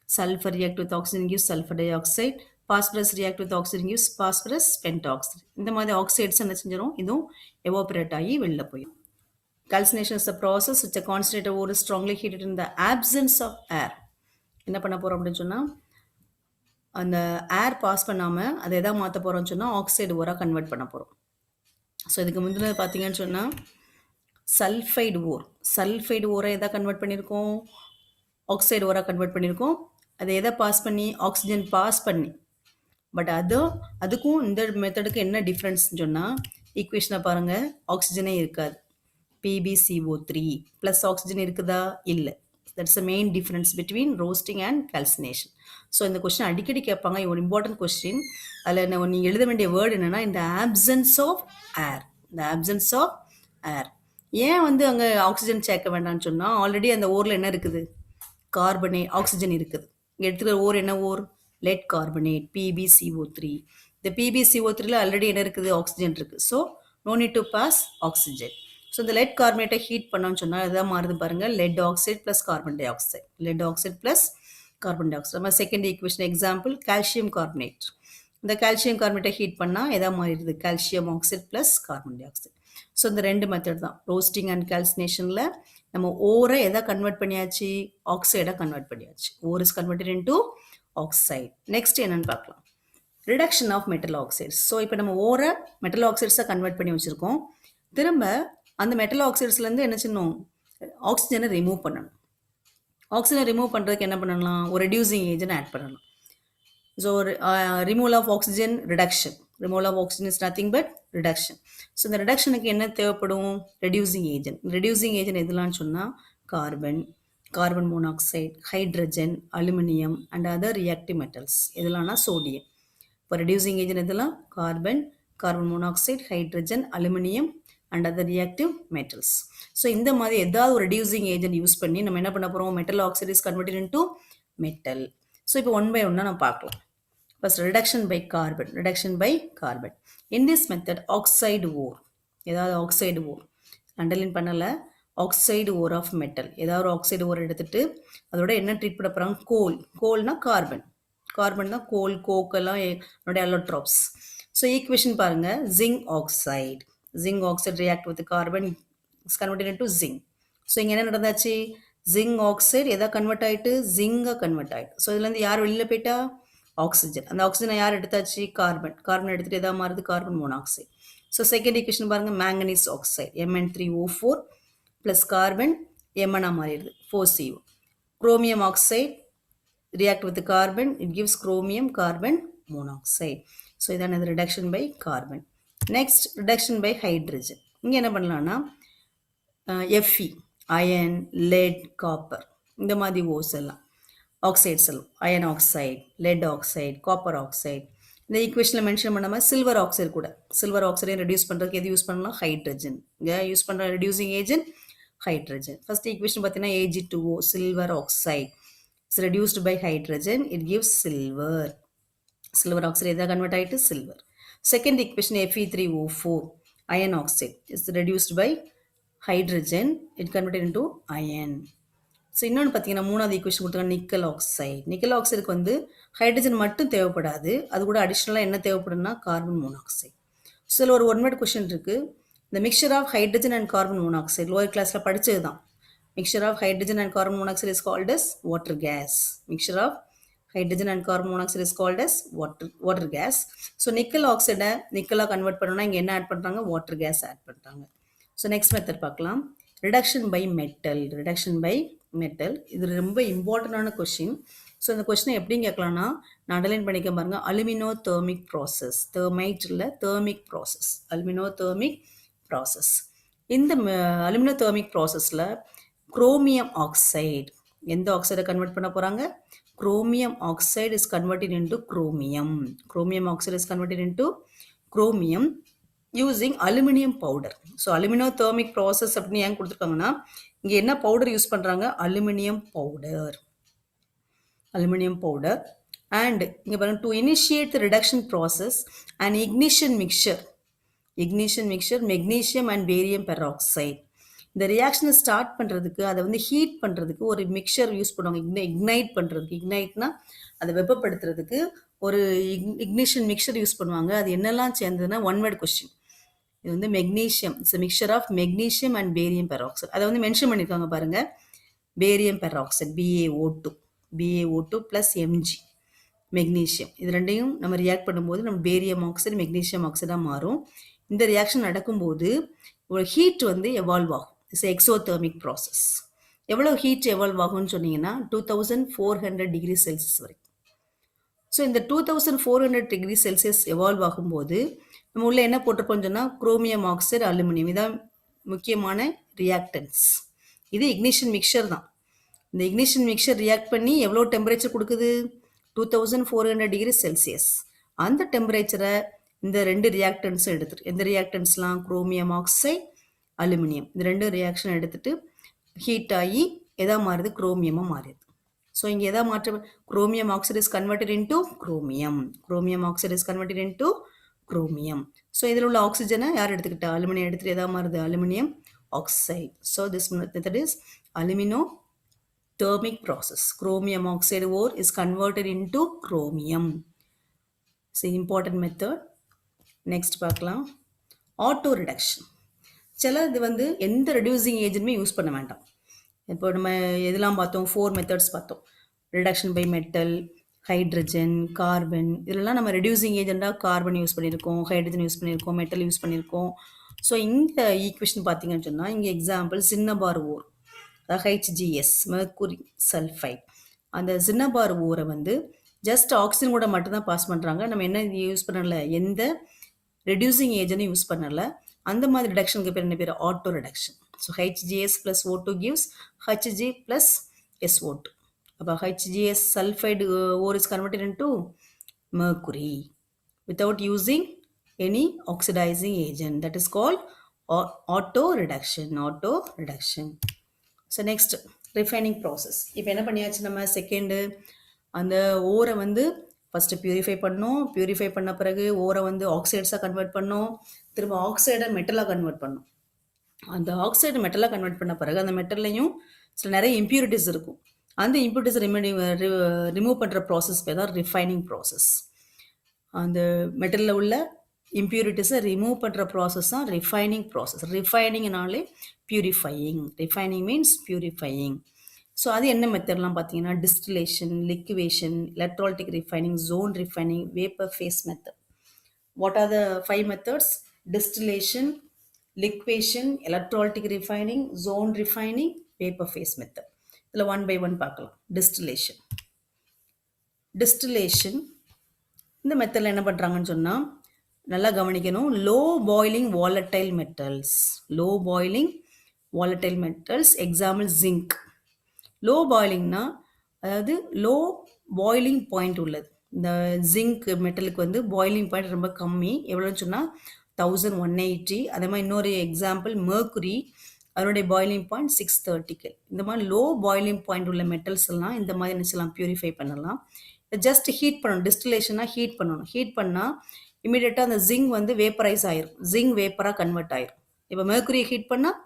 sulfur react with oxygen gives sulfur dioxide phosphorus react with oxygen gives phosphorus pentoxide இந்த மாதிரி ஆக்சைட்ஸ் என்ன செஞ்சிடும் இதுவும் எவாபரேட் ஆகி வெளில போயிடும் calcination is a process which a concentrated ore is strongly heated in the absence of air என்ன பண்ண போகிறோம் அப்படின்னு சொன்னால் அந்த ஏர் பாஸ் பண்ணாமல் அதை எதாவது மாற்ற போகிறோம்னு சொன்னால் ஆக்சைடு ஓராக கன்வெர்ட் பண்ண போகிறோம் ஸோ இதுக்கு முந்தினது பார்த்தீங்கன்னு சொன்னால் சல்ஃபைடு ஓரை எதை கன்வெர்ட் பண்ணியிருக்கோம் ஆக்சைடு ஓராக கன்வெர்ட் பண்ணியிருக்கோம் அதை எதை பாஸ் பண்ணி ஆக்சிஜன் பாஸ் பண்ணி பட் அதுக்கும் இந்த மெத்தடுக்கு என்ன டிஃப்ரென்ஸ்னு சொன்னால் ஈக்குவேஷனை பாருங்கள் ஆக்சிஜனே இருக்காது PbCO3 ப்ளஸ் ஆக்சிஜன் இருக்குதா இல்லை that's the main difference between roasting and calcination so இந்த கொஸ்டின் அடிக்கடி கேட்பாங்க ஒரு இம்பார்ட்டன்ட் கொஸ்டின் அதில் நீங்கள் எழுத வேண்டிய வேர்டு என்னென்னா இந்த ஆப்சன்ஸ் ஆஃப் ஏர் ஏன் வந்து அங்கே ஆக்சிஜன் சேர்க்க வேண்டாம்னு சொன்னால் ஆல்ரெடி அந்த ஓரில் என்ன இருக்குது ஆக்சிஜன் இருக்குது இங்கே எடுத்துக்கிற ஓர் என்ன ஓர் லெட் கார்பனேட் PbCO3 இந்த PbCO3ல ஆல்ரெடி என்ன இருக்குது ஆக்சிஜன் இருக்குது so no need to pass oxygen so இந்த லெட் கார்பனேட்டை ஹீட் பண்ணோம்னு சொன்னால் இதுதான் மாறுது பாருங்கள் lead oxide plus carbon dioxide நம்ம second equation example calcium carbonate இந்த கால்சியம் கார்பனேட்டை ஹீட் பண்ணால் எதாவது மாறிடுது calcium oxide plus carbon dioxide so இந்த ரெண்டு மெத்தட் தான் ரோஸ்டிங் அண்ட் கால்சினேஷனில் நம்ம ஓரை எதை கன்வெர்ட் பண்ணியாச்சு ஆக்சைடாக கன்வெர்ட் பண்ணியாச்சு ore is converted into oxide next என்னன்னு பார்க்கலாம் reduction of metal oxides so இப்போ நம்ம ஓரை மெட்டல் ஆக்சைட்ஸாக கன்வெர்ட் பண்ணி வச்சுருக்கோம் திரும்ப அந்த மெட்டல் ஆக்சைட்ஸ்லேருந்து என்ன செய்யணும் ஆக்சிஜனை ரிமூவ் பண்ணணும் ஆக்சிஜனை ரிமூவ் பண்ணுறதுக்கு என்ன பண்ணலாம் ஒரு ரெடியூசிங் ஏஜென்ட் ஆட் பண்ணணும் so removal of oxygen is nothing but reduction so இந்த ரிடக்ஷனுக்கு என்ன தேவைப்படும் ரெடியூசிங் ஏஜென்ட் எதுலான்னு சொன்னால் carbon monoxide hydrogen aluminium and other reactive metals எதுலாம்னா சோடியம் இப்போ ரெடியூசிங் ஏஜென்ட் எதுலாம் carbon monoxide hydrogen aluminium and other reactive metals so இந்த மாதிரி ஏதாவது ஒரு ரெடியூசிங் ஏஜென்ட் யூஸ் பண்ணி நம்ம என்ன பண்ண போகிறோம் metal oxide is converted into metal so இப்போ ஒன் பை ஒன்னாக நம்ம பார்க்கலாம் First, reduction by carbon. Reduction by carbon. In this method, oxide ore. ஏதாவது oxide ore. அண்டர்லைன் பண்ணல ஆக்சைடு ஓர் ஆஃப் மெட்டல். ஏதாவது ஒரு ஆக்சைடு ஓர் எடுத்துட்டு அதோட என்ன ட்ரீட் பண்ண போகிறாங்க? கோல். கோல்னா கார்பன். கார்பன் தான் கோல், கோக்கெல்லாம் என்னுடைய அலோட்ராப்ஸ். ஸோ ஈக்குவேஷன் பாருங்க, zinc oxide. Zinc oxide react with carbon is converted into zinc. So இங்கே என்ன நடந்தாச்சு? ஜிங்க் ஆக்சைடு எதா கன்வெர்ட் ஆகிட்டு ஜிங்காக கன்வெர்ட் ஆகிட்டு. ஸோ இதுலேருந்து யார் வெளியில் போயிட்டா? ஆக்சிஜன். அந்த ஆக்சிஜனை யார் எடுத்தாச்சு? கார்பன். கார்பன் எடுத்துட்டு எதாவது மாறுது? Carbon monoxide. So second equation பாருங்க, manganese oxide Mn3O4 plus carbon Mn மாறிடுது 4CO. Chromium oxide react with the carbon, it gives chromium carbon monoxide. So இதான reduction by carbon. Next, reduction by hydrogen. இங்கே என்ன பண்ணலாம்னா Fe, iron, lead, copper இந்த மாதிரி ஓஸ் எல்லாம் ஆக்சைட்ஸ் எல்லாம் iron oxide, lead oxide, copper oxide. இந்த ஈக்குவேஷனில் மென்ஷன் பண்ணாம சில்வர் ஆக்சைடு கூட, சில்வர் ஆக்சைடையும் ரெடியூஸ் பண்ணுறதுக்கு எது யூஸ் பண்ணலாம்? ஹைட்ரஜன். இங்கே யூஸ் பண்ணுற reducing agent hydrogen. First equation பார்த்தீங்கன்னா Ag2O, silver oxide is reduced by hydrogen, it gives silver. Silver oxide எதா convert ஆயிட்டு silver. Second equation Fe3O4, iron oxide is reduced by hydrogen, it converted into iron. So இன்னொன்று பார்த்தீங்கன்னா மூணாவது ஈக்குவேஷன் கொடுத்தாங்க நிக்கல் ஆக்சைடு. நிக்கல் ஆக்சைடுக்கு வந்து ஹைட்ரஜன் மட்டும் தேவைப்படாது, அது கூட அடிஷ்னலாக என்ன தேவைப்படும்னா கார்பன் மோனாக்சைடு. ஸோ இதில் ஒரு 1 word கொஷின் இருக்குது. இந்த mixture of hydrogen and carbon monoxide lower கிளாஸில் படித்தது தான். Mixture of hydrogen and carbon monoxide is called as water gas. Mixture of hydrogen and carbon monoxide is called as water gas. So nickel oxide nickel convert பண்ணனும்னா இங்க என்ன ஆட் பண்றாங்க? water gas ஆட் பண்றாங்க. So next method பார்க்கலாம். reduction by metal. reduction by metal இது ரொம்ப இம்பார்ட்டன்டான கொஸ்டின். ஸோ இந்த கொஸ்டினை எப்படி கேட்கலாம்னா நான் அண்டர்லைன் பண்ணிக்க பாருங்க, அலுமினோ தெர்மிக் ப்ராசஸ். தெர்மைட் இல்லை, thermic process. Alumino thermic process. இந்த அலுமினோ தெர்மிக் ப்ராசஸில் குரோமியம் ஆக்சைடு எந்த ஆக்சைடை கன்வெர்ட் பண்ண போகிறாங்க? Chromium oxide is converted into chromium. Chromium oxide is converted into chromium using aluminium powder. So alumino thermic process அப்படின்னு ஏன் கொடுத்துருக்காங்கன்னா இங்கே என்ன பவுடர் யூஸ் பண்ணுறாங்க? Aluminium powder. Aluminium powder. And இங்கே பாருங்க, to initiate the reduction process and ignition mixture magnesium and barium peroxide. இந்த ரியாக்ஷனை ஸ்டார்ட் பண்ணுறதுக்கு, அதை வந்து ஹீட் பண்ணுறதுக்கு ஒரு மிக்சர் யூஸ் பண்ணுவாங்க. இக்னைட் பண்ணுறதுக்கு, இக்னைட்னா அதை வெப்பப்படுத்துறதுக்கு ஒரு இக்னிஷன் மிக்சர் யூஸ் பண்ணுவாங்க. அது என்னெல்லாம் சேர்ந்ததுன்னா 1 word கொஸ்டின். இது வந்து magnesium, it's mixture of magnesium and barium peroxide. அதை வந்து மென்ஷன் பண்ணியிருக்காங்க பாருங்கள், barium peroxide BaO2 plus Mg magnesium. இது ரெண்டையும் நம்ம ரியாக்ட் பண்ணும்போது நம்ம பேரியம் ஆக்சைடு மெக்னீஷியம் ஆக்சைடாக மாறும். இந்த ரியாக்ஷன் நடக்கும்போது ஒரு ஹீட் வந்து எவால்வ் ஆகும். It's exothermic process. எவ்வளோ ஹீட் எவால்வ் ஆகும்னு சொன்னீங்கன்னா 2400 டிகிரி செல்சியஸ் வரைக்கும். ஸோ இந்த 2400 டிகிரி செல்சியஸ் எவால்வ் ஆகும்போது நம்ம உள்ள என்ன போட்டிருப்போம்னு சொன்னால் குரோமியம் ஆக்சைடு, அலுமினியம், இதான் முக்கியமான ரியாக்டன்ஸ். இது இக்னிஷன் மிக்சர் தான். இந்த இக்னிஷன் மிக்சர் ரியாக்ட் பண்ணி எவ்வளோ டெம்பரேச்சர் கொடுக்குது? 2400 டிகிரி செல்சியஸ். அந்த டெம்பரேச்சரை இந்த 2 ரியாக்டன்ஸும் எடுத்துட்டு, எந்த ரியாக்டன்ஸ்லாம்? குரோமியம் ஆக்சைடு, அலுமினியம், இந்த 2 ரியாக்ஷன் எடுத்துட்டு ஹீட் ஆகி எதா மாறுது? குரோமியமாக மாறுது. ஸோ இங்கே எதா மாற்றம்? Chromium oxide is converted into chromium. Chromium oxide is converted into chromium. So இதில் உள்ள ஆக்சிஜனை யார் எடுத்துக்கிட்டா? அலுமினியம் எடுத்துகிட்டு எதா மாறுது? Aluminium oxide. So this method is alumino thermic process. Chromium oxide ore is converted into chromium. It's an important method. Next பார்க்கலாம், auto reduction. சில இது வந்து எந்த ரெடியூசிங் ஏஜென்ட்டுமே யூஸ் பண்ண வேண்டாம். இப்போ நம்ம எதெல்லாம் பார்த்தோம்? 4 மெத்தட்ஸ் பார்த்தோம். Reduction by metal, hydrogen, carbon. இதெல்லாம் நம்ம ரெடியூசிங் ஏஜெண்டாக கார்பன் யூஸ் பண்ணியிருக்கோம், ஹைட்ரஜன் யூஸ் பண்ணியிருக்கோம், மெட்டல் யூஸ் பண்ணியிருக்கோம். ஸோ இந்த ஈக்குவேஷன் பார்த்தீங்கன்னு சொன்னால் இங்கே example cinnabar ore, HGS mercury sulphide. அந்த சின்னபார் ஓரை வந்து ஜஸ்ட் ஆக்சிஜன் கூட மட்டும்தான் பாஸ் பண்ணுறாங்க. நம்ம என்ன யூஸ் பண்ணல? எந்த ரெடியூசிங் ஏஜென்ட்டும் யூஸ் பண்ணல. அந்த மாதிரி ரிடக்ஷனுக்கு பேர் என்ன பேர்? Auto reduction. So HGS plus O2 gives Hg plus SO2. அப்போ HGS sulfide ore is converted into mercury without using any oxidizing agent. That is called auto reduction. Auto reduction. So next refining process. இப்போ என்ன பண்ணியாச்சு நம்ம? செகண்டு அந்த ஓரை வந்து ஃபஸ்ட்டு பியூரிஃபை பண்ணோம். பியூரிஃபை பண்ண பிறகு ஓரை வந்து ஆக்சைட்ஸாக கன்வெர்ட் பண்ணோம். திரும்ப ஆக்சைடை மெட்டலாக கன்வெர்ட் பண்ணோம். அந்த ஆக்சைடு மெட்டலாக கன்வெர்ட் பண்ண பிறகு அந்த மெட்டல்லையும் சில நிறைய இம்ப்யூரிட்டிஸ் இருக்கும். அந்த இம்ப்யூரிட்டிஸ் ரிமூவ் பண்ணுற ப்ராசஸ் பேர் தான் ரிஃபைனிங் ப்ராசஸ். அந்த மெட்டலில் உள்ள இம்ப்யூரிட்டிஸை ரிமூவ் பண்ணுற ப்ராசஸ் தான் ரிஃபைனிங் ப்ராசஸ். ரிஃபைனிங்னாலே purifying. Refining means purifying. So அது என்ன மெத்தட்லாம் பார்த்தீங்கன்னா distillation, liquation, electrolytic refining, zone refining, vapour phase method. What are the 5 methods? Distillation, liquation, electrolytic refining, zone refining, vapor phase method. இதில் ஒன் பை ஒன் பார்க்கலாம். டிஸ்டிலேஷன் இந்த மெத்தடில் என்ன பண்ணுறாங்கன்னு சொன்னால் நல்லா கவனிக்கணும். Low boiling volatile metals example zinc. Low பாய்லிங்னா அதாவது லோ பாய்லிங் பாயிண்ட் உள்ளது. இந்த ஜிங்க் மெட்டலுக்கு வந்து பாய்லிங் பாயிண்ட் ரொம்ப கம்மி. எவ்வளோன்னு சொன்னால் 1180. அதே மாதிரி இன்னொரு எக்ஸாம்பிள் மெர்க்குரி, அதனுடைய பாய்லிங் பாயிண்ட் 630. இந்த மாதிரி லோ பாய்லிங் பாயிண்ட் உள்ள மெட்டல்ஸ் எல்லாம் இந்த மாதிரி நினச்சலாம் பியூரிஃபை பண்ணலாம். ஜஸ்ட் ஹீட் பண்ணணும். டிஸ்டிலேஷனாக ஹீட் பண்ணணும். ஹீட் பண்ணால் இமீடியட்டாக அந்த ஜிங்க் வந்து வேப்பரைஸ் ஆயிரும். ஜிங்க் வேப்பராக கன்வெர்ட் ஆயிரும். இப்போ மெர்க்குரியை ஹீட் பண்ணால்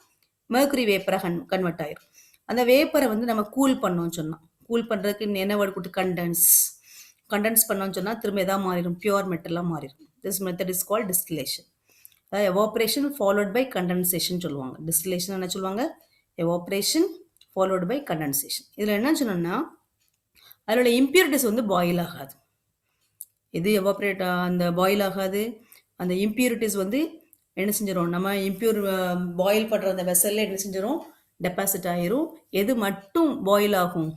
மெர்க்குரி வேப்பராக கன்வெர்ட் ஆயிரும். அந்த வேப்பரை வந்து நம்ம கூல் பண்ணோம்னு சொன்னோம். கூல் பண்ணுறதுக்கு என்ன வேர்டு கொடுத்து கண்டென்ஸ் பண்ணோம்னு சொன்னால் திரும்ப எதாவது மாறிடும், பியூர் மெட்டலாக மாறிடும். This method is called distillation. அதாவது எவாப்ரேஷன் ஃபாலோட் பை கண்டென்சேஷன் சொல்லுவாங்க. டிஸ்டிலேஷன் என்ன சொல்லுவாங்க? Evaporation followed by condensation. இதில் என்ன சொன்னோம்னா அதோட இம்ப்யூரிட்டிஸ் வந்து பாயில் ஆகாது. எது எவாப்ரேட் அந்த பாயில் ஆகாது, அந்த இம்ப்யூரிட்டிஸ் வந்து என்ன செஞ்சிடும், நம்ம இம்ப்யூர் பாயில் பண்ணுற அந்த வெசலில் என்ன செஞ்சிடும், டெபாசிட் ஆயிரும். எது மட்டும் பாயில் ஆகும்,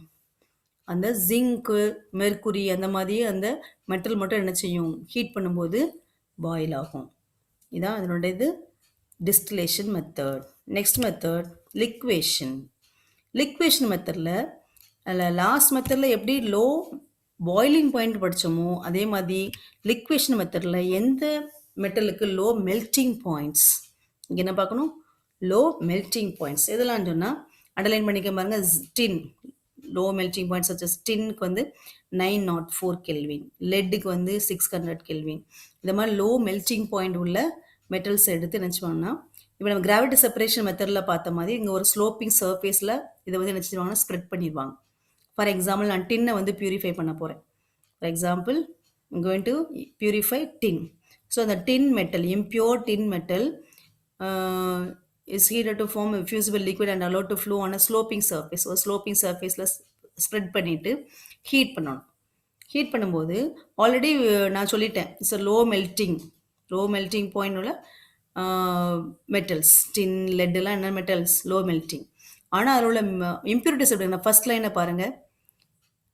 அந்த ஜிங்க்கு, மெர்க்குரி அந்த மாதிரி அந்த மெட்டல் மட்டும் என்ன செய்யும், ஹீட் பண்ணும்போது பாயில் ஆகும். இதான் அதனுடைய இது டிஸ்டிலேஷன் மெத்தட். நெக்ஸ்ட் மெத்தட் லிக்வேஷன் மெத்தடில் அதில் லாஸ்ட் மெத்தடில் எப்படி லோ பாய்லிங் பாயிண்ட் படித்தோமோ அதே மாதிரி லிக்வேஷன் மெத்தடில் எந்த மெட்டலுக்கு லோ மெல்ட்டிங் பாயிண்ட்ஸ், இங்கே என்ன பார்க்கணும், லோ மெல்ட்டிங் பாயிண்ட்ஸ் எதெல்லாம் சொன்னால் அண்டர்லைன் பண்ணிக்க பாருங்க. டின் லோ மெல்ட்டிங் பாயிண்ட்ஸ் வச்ச டின்னுக்கு வந்து 904 கெல்வின், லெட்டுக்கு வந்து 600 கெல்வின். இந்த மாதிரி லோ மெல்ட்டிங் பாயிண்ட் உள்ள மெட்டல்ஸ் எடுத்து நினச்சிவாங்கன்னா, இப்போ நம்ம கிராவிட்டி செப்பரேஷன் மெத்தடில் பார்த்த மாதிரி இங்கே ஒரு ஸ்லோப்பிங் சர்ஃபேஸில் இதை வந்து என்ன செஞ்சுருவாங்கன்னா ஸ்ப்ரெட் பண்ணிடுவாங்க. ஃபார் எக்ஸாம்பிள் நான் டின்னை வந்து பியூரிஃபை பண்ண போகிறேன். For example going to purify tin. So அந்த tin metal, impure tin metal is heated to form a fusible liquid and allowed to flow on a sloping surface. ஒரு ஸ்லோப்பிங் சர்ஃபேஸில் ஸ்ப்ரெட் பண்ணிவிட்டு ஹீட் பண்ணணும். ஹீட் பண்ணும்போது ஆல்ரெடி நான் சொல்லிட்டேன், it's a low melting point உள்ள மெட்டல்ஸ். டின், லெட்டெல்லாம் என்ன மெட்டல்ஸ், லோ மெல்ட்டிங். ஆனால் அதில் உள்ள இம்ப்யூரிட்டிஸ் எப்படின்னா ஃபர்ஸ்ட் லைனை பாருங்கள்.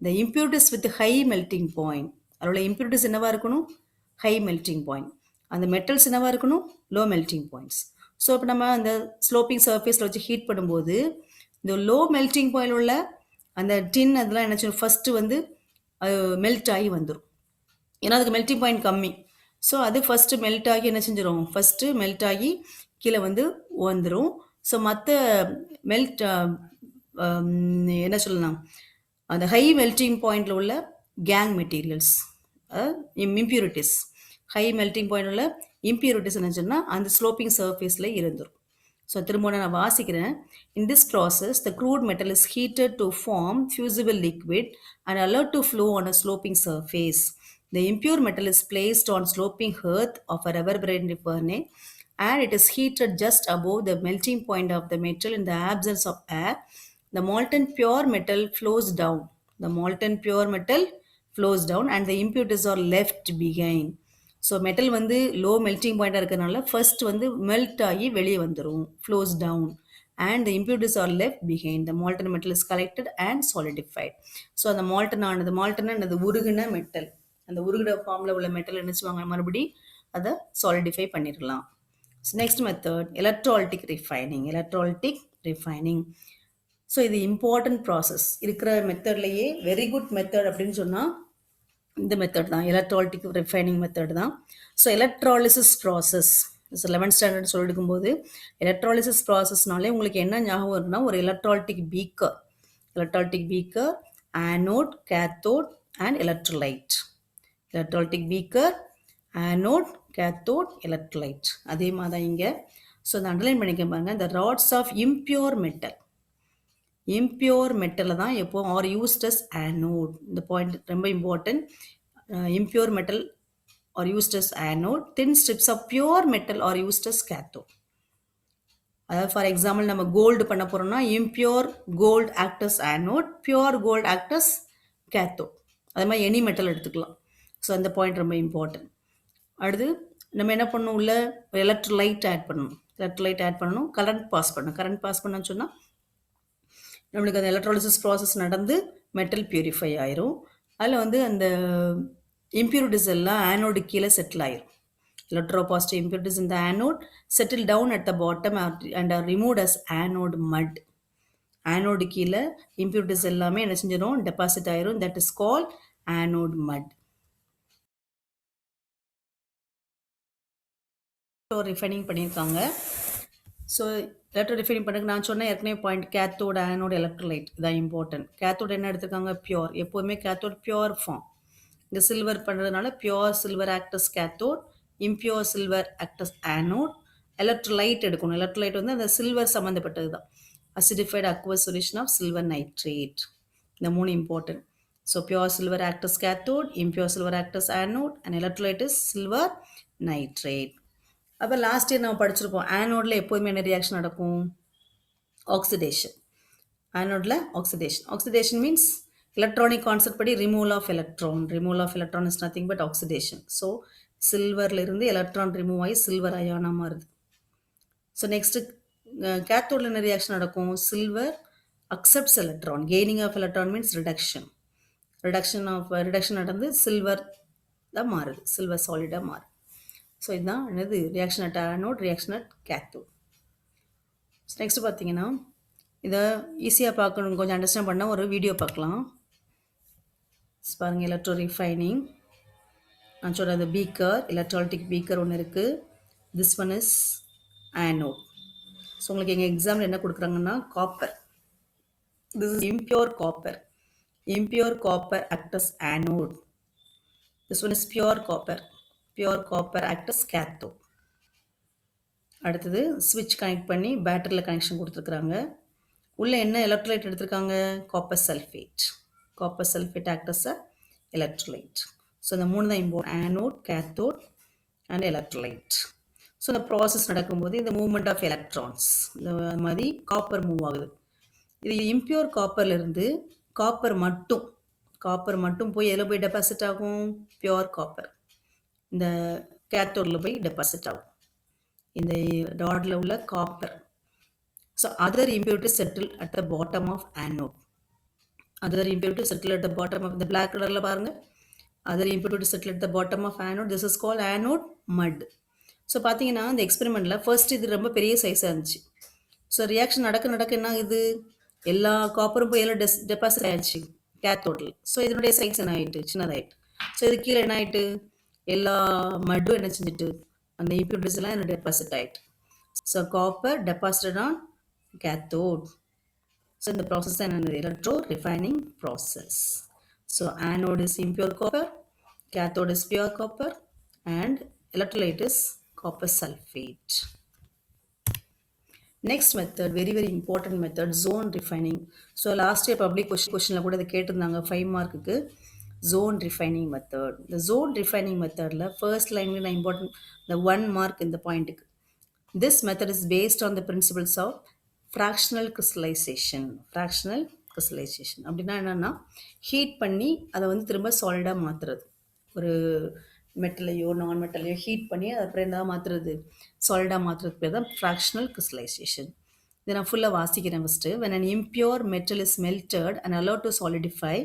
இந்த impurities with high melting point, அதில் உள்ள இம்ப்யூரிட்டிஸ் என்னவாக இருக்கணும், ஹை மெல்ட்டிங் பாயிண்ட். அந்த மெட்டல்ஸ் என்னவாக இருக்கணும், லோ மெல்ட்டிங் பாயிண்ட்ஸ். ஸோ இப்போ நம்ம அந்த ஸ்லோப்பிங் சர்ஃபேஸில் வச்சு ஹீட் பண்ணும்போது இந்த லோ மெல்ட்டிங் பாயிண்ட் உள்ள அந்த டின் அதெல்லாம் என்ன செய்யும், ஃபஸ்ட்டு வந்து மெல்ட் ஆகி வந்துடும். ஏன்னா அதுக்கு மெல்ட்டிங் பாயிண்ட் கம்மி. ஸோ அது ஃபஸ்ட்டு மெல்ட் ஆகி என்ன செஞ்சிடும், ஃபஸ்ட்டு மெல்ட் ஆகி கீழே வந்து வந்துடும். ஸோ மற்ற என்ன சொல்லலாம், அந்த ஹை மெல்ட்டிங் பாயிண்டில் உள்ள gang materials, impurities, high melting point உள்ள இம்ப்யூரிட்டிஸ் என்ன சொன்னால் அந்த ஸ்லோப்பிங் சர்ஃபேஸில் இருந்துடும். ஸோ திரும்ப நான் வாசிக்கிறேன். In this process the crude metal is heated to form fusible liquid and allowed to flow on a sloping surface. The impure metal is placed on sloping hearth of a reverberating furnace and it is heated just above the melting point of the metal in the absence of air. The molten pure metal flows down. And the impurities are left behind. So metal வந்து லோ மெல்ட்டிங் பாயிண்டாக இருக்கிறதுனால ஃபர்ஸ்ட் வந்து மெல்ட் ஆகி வெளியே வந்துடும், flows down, and the impurities are left behind. The molten metal is collected and solidified. So அந்த மால்டனானது உருகின மெட்டல், அந்த உருகின ஃபார்மில் உள்ள மெட்டல் நினச்சிவாங்க மறுபடி அதை சாலிடிஃபை பண்ணிடலாம். Next method electrolytic refining. So இது இம்பார்ட்டன்ட் ப்ராசஸ் இருக்கிற மெத்தட்லேயே வெரி குட் மெத்தட் அப்படின்னு சொன்னால் இந்த மெத்தட் தான், எலக்ட்ராலிட்டிக் ரிஃபைனிங் மெத்தட் தான். So electrolysis process 11th standard சொல்லி எடுக்கும்போது எலக்ட்ராலிசிஸ் ப்ராசஸ்னாலே உங்களுக்கு என்ன ஞாபகம் வரும்னா ஒரு electrolytic beaker, anode, cathode and electrolyte. Electrolytic beaker, anode, cathode, electrolyte. அதே மாதிரி தான் இங்கே. ஸோ அதை அண்டர்லைன் பண்ணிக்க பாருங்க. இந்த rods of impure metal, impure மெட்டலில் தான் எப்போ ஆர் யூஸ்ட் அஸ் ஆனோட். இந்த பாயிண்ட் ரொம்ப important. Impure metal are used as anode. Thin strips of pure metal are used as cathode. அதாவது ஃபார் எக்ஸாம்பிள் நம்ம கோல்டு பண்ண போகிறோம்னா impure gold acts anode, pure gold acts cathode. அதே மாதிரி எனி மெட்டல் எடுத்துக்கலாம். ஸோ அந்த பாயிண்ட் ரொம்ப இம்பார்ட்டன்ட். அடுத்து நம்ம என்ன பண்ணணும், உள்ள எலக்ட்ரோலைட் ஆட் பண்ணணும். எலக்ட்ரோலைட் ஆட் பண்ணணும், கரண்ட் பாஸ் பண்ணணும். கரண்ட் பாஸ் பண்ணணும்னு சொன்னால் நம்மளுக்கு அந்த எலக்ட்ரோலிசிஸ் ப்ராசஸ் நடந்து மெட்டல் பியூரிஃபை ஆயிரும். அதில் வந்து அந்த இம்ப்யூரிட்டிஸ் எல்லாம் ஆனோடு கீழே செட்டில் ஆயிரும். Electropositive impurities in the anode settle down at the bottom and are removed as anode mud. Anode கீழே impurities எல்லாமே என்ன செஞ்சிடும், டெபாசிட் ஆயிரும். That is called anode mud. Refining பண்ணியிருக்காங்க. ஸோ எலக்ட்ரோ ரிஃபைனிங் பண்ணுறதுக்கு நான் சொன்னேன் ஏற்கனவே பாயிண்ட், கேத்தோட், ஆனோட், எலக்ட்ரோலைட் இதான் இம்பார்ட்டன்ட். கேத்தோட் என்ன எடுத்திருக்காங்க, பியோர். எப்போதுமே கேத்தோட் பியோர் ஃபார்ம். இங்கே சில்வர் பண்ணுறதுனால pure silver acts cathode, impure silver acts anode. Electrolyte எடுக்கணும். எலக்ட்ரோலைட் வந்து அந்த சில்வர் சம்மந்தப்பட்டது தான். Acidified aqueous solution of silver nitrate. இந்த மூணு important. So pure silver acts cathode, impure silver acts anode and electrolyte is silver nitrate. அப்போ லாஸ்ட் இயர் நம்ம படிச்சிருப்போம், ஆனோடில் எப்போதுமே என்ன ரியாக்ஷன் நடக்கும், ஆக்சிடேஷன். ஆனோடில் oxidation. Oxidation means electronic concept படி removal of electron. Removal of electron is nothing but oxidation. So சில்வர்லேருந்து எலக்ட்ரான் ரிமூவ் ஆகி சில்வர் அயானாக மாறுது. ஸோ நெக்ஸ்ட்டு கேத்தோடில் என்ன ரியாக்ஷன் நடக்கும், silver accepts electron. Gaining of electron means reduction. Reduction நடந்து சில்வர் தான் மாறுது, சில்வர் சாலிடாக மாறுது. ஸோ இதுதான் என்னது reaction at anode, reaction at cathode. Next பார்த்தீங்கன்னா இதை ஈஸியாக பார்க்கணும், கொஞ்சம் அண்டர்ஸ்டாண்ட் பண்ணால் ஒரு வீடியோ பார்க்கலாம். பாருங்கள், எலக்ட்ரோ ரிஃபைனிங். நான் சொல்கிற அந்த பீக்கர், எலக்ட்ராலிட்டிக் பீக்கர் ஒன்று இருக்குது. This one is anode. So உங்களுக்கு எங்கள் எக்ஸாம்பிள் என்ன கொடுக்குறாங்கன்னா copper. This is impure copper. Impure copper act as anode. This one is pure copper. Pure copper act as cathode. அடுத்தது ஸ்விட்ச் கனெக்ட் பண்ணி பேட்டரியில் கனெக்ஷன் கொடுத்துருக்குறாங்க. உள்ளே என்ன எலக்ட்ரோலைட் எடுத்திருக்காங்க, copper sulphate. Copper sulphate act as a electrolyte. So இந்த மூணு தான் important, anode, cathode and electrolyte. So இந்த ப்ராசஸ் நடக்கும்போது இந்த மூவ்மெண்ட் ஆஃப் எலக்ட்ரான்ஸ் இந்த மாதிரி காப்பர் மூவ் ஆகுது. இது இம்பியூர் காப்பர்லேருந்து காப்பர் மட்டும் போய் எதில் போய் டெபாசிட் ஆகும், பியூர் காப்பர் இந்த கேத்தோடில் போய் டெபாசிட் ஆகும், இந்த ராடில் உள்ள copper. So other impurities settle at the bottom of anode. Other impurities settle at the bottom of the black colorல பாருங்க. Other impurities settle at the bottom of anode. This is called anode mud. So பார்த்தீங்கன்னா இந்த எக்ஸ்பெரிமெண்ட்டில் ஃபர்ஸ்ட் இது ரொம்ப பெரிய சைஸாக இருந்துச்சு. ஸோ ரியாக்ஷன் நடக்க என்ன ஆகுது, எல்லா காப்பரும் போய் எல்லாம் டெபாசிட் ஆயிடுச்சு கேத்தோடில். ஸோ இதனுடைய சைஸ் என்ன ஆகிட்டு, சின்னதாயிட்டு. ஸோ இது கீழே என்ன ஆகிட்டு, எல்லா மட்டும் என்ன செஞ்சுட்டு அந்த impurities எல்லாம் என்ன டெபாசிட் ஆகிட்டு. So copper deposited on cathode. So in the process and the electro refining process. So anode is impure copper, cathode is pure copper and electrolyte is copper sulfate. Next method, very important method, zone refining. So last year public question கூட இதை கேட்டிருந்தாங்க 5 மார்க்குக்கு. zone refining method. The zone refining methodல first line important the 1 mark in the point. This method is based on the principles of fractional crystallization. Fractional crystallization அப்படின்னா என்னென்னா ஹீட் பண்ணி அதை வந்து திரும்ப சாலிடாக மாற்றுறது. ஒரு மெட்டலையோ நான் மெட்டலையோ ஹீட் பண்ணி அதை அப்புறம் என்ன மாற்றுறது, சாலிடாக மாற்றுறது பேர் தான் ஃப்ராக்ஷனல் கிறிஸ்டலைசேஷன். இதை நான் ஃபுல்லாக வாசிக்கிறேன் first. when an impure metal is melted and allowed to solidify,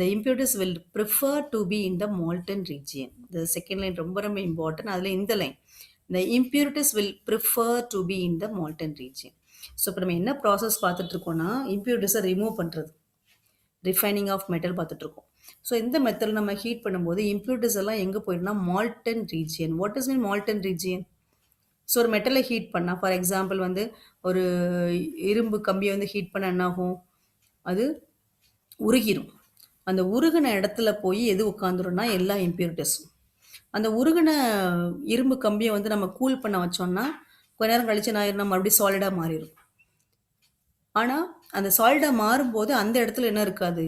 the impurities will prefer to be in the molten region. The second line ரொம்ப இம்பார்ட்டன்ட். அதில் இந்த line, the impurities will prefer to be in the molten region. So இப்போ நம்ம என்ன ப்ராசஸ் பார்த்துட்ருக்கோன்னா இம்ப்யூரிட்டிஸை ரிமூவ் பண்ணுறது, ரிஃபைனிங் ஆஃப் மெட்டல் பார்த்துட்ருக்கோம். ஸோ இந்த மெத்தடில் நம்ம ஹீட் பண்ணும்போது இம்ப்யூரிட்டிஸ் எல்லாம் எங்கே போயிடும்னா molten region. What is mean molten region? So ஒரு மெட்டலை ஹீட் பண்ணால், ஃபார் எக்ஸாம்பிள் வந்து ஒரு இரும்பு கம்பியை வந்து ஹீட் பண்ண என்ன ஆகும், அது உருகிரும். அந்த உருகுன இடத்துல போய் எது உட்காந்துரும்னா எல்லா இம்பியூரிட்டிஸும். அந்த உருகுன இரும்பு கம்பியை வந்து நம்ம கூல் பண்ண வச்சோம்னா கொஞ்ச நேரம் கழிச்சு என்ன ஆயிரும்னா மறுபடியும் சாலிடாக மாறிடும். ஆனால் அந்த சாலிடாக மாறும்போது அந்த இடத்துல என்ன இருக்காது,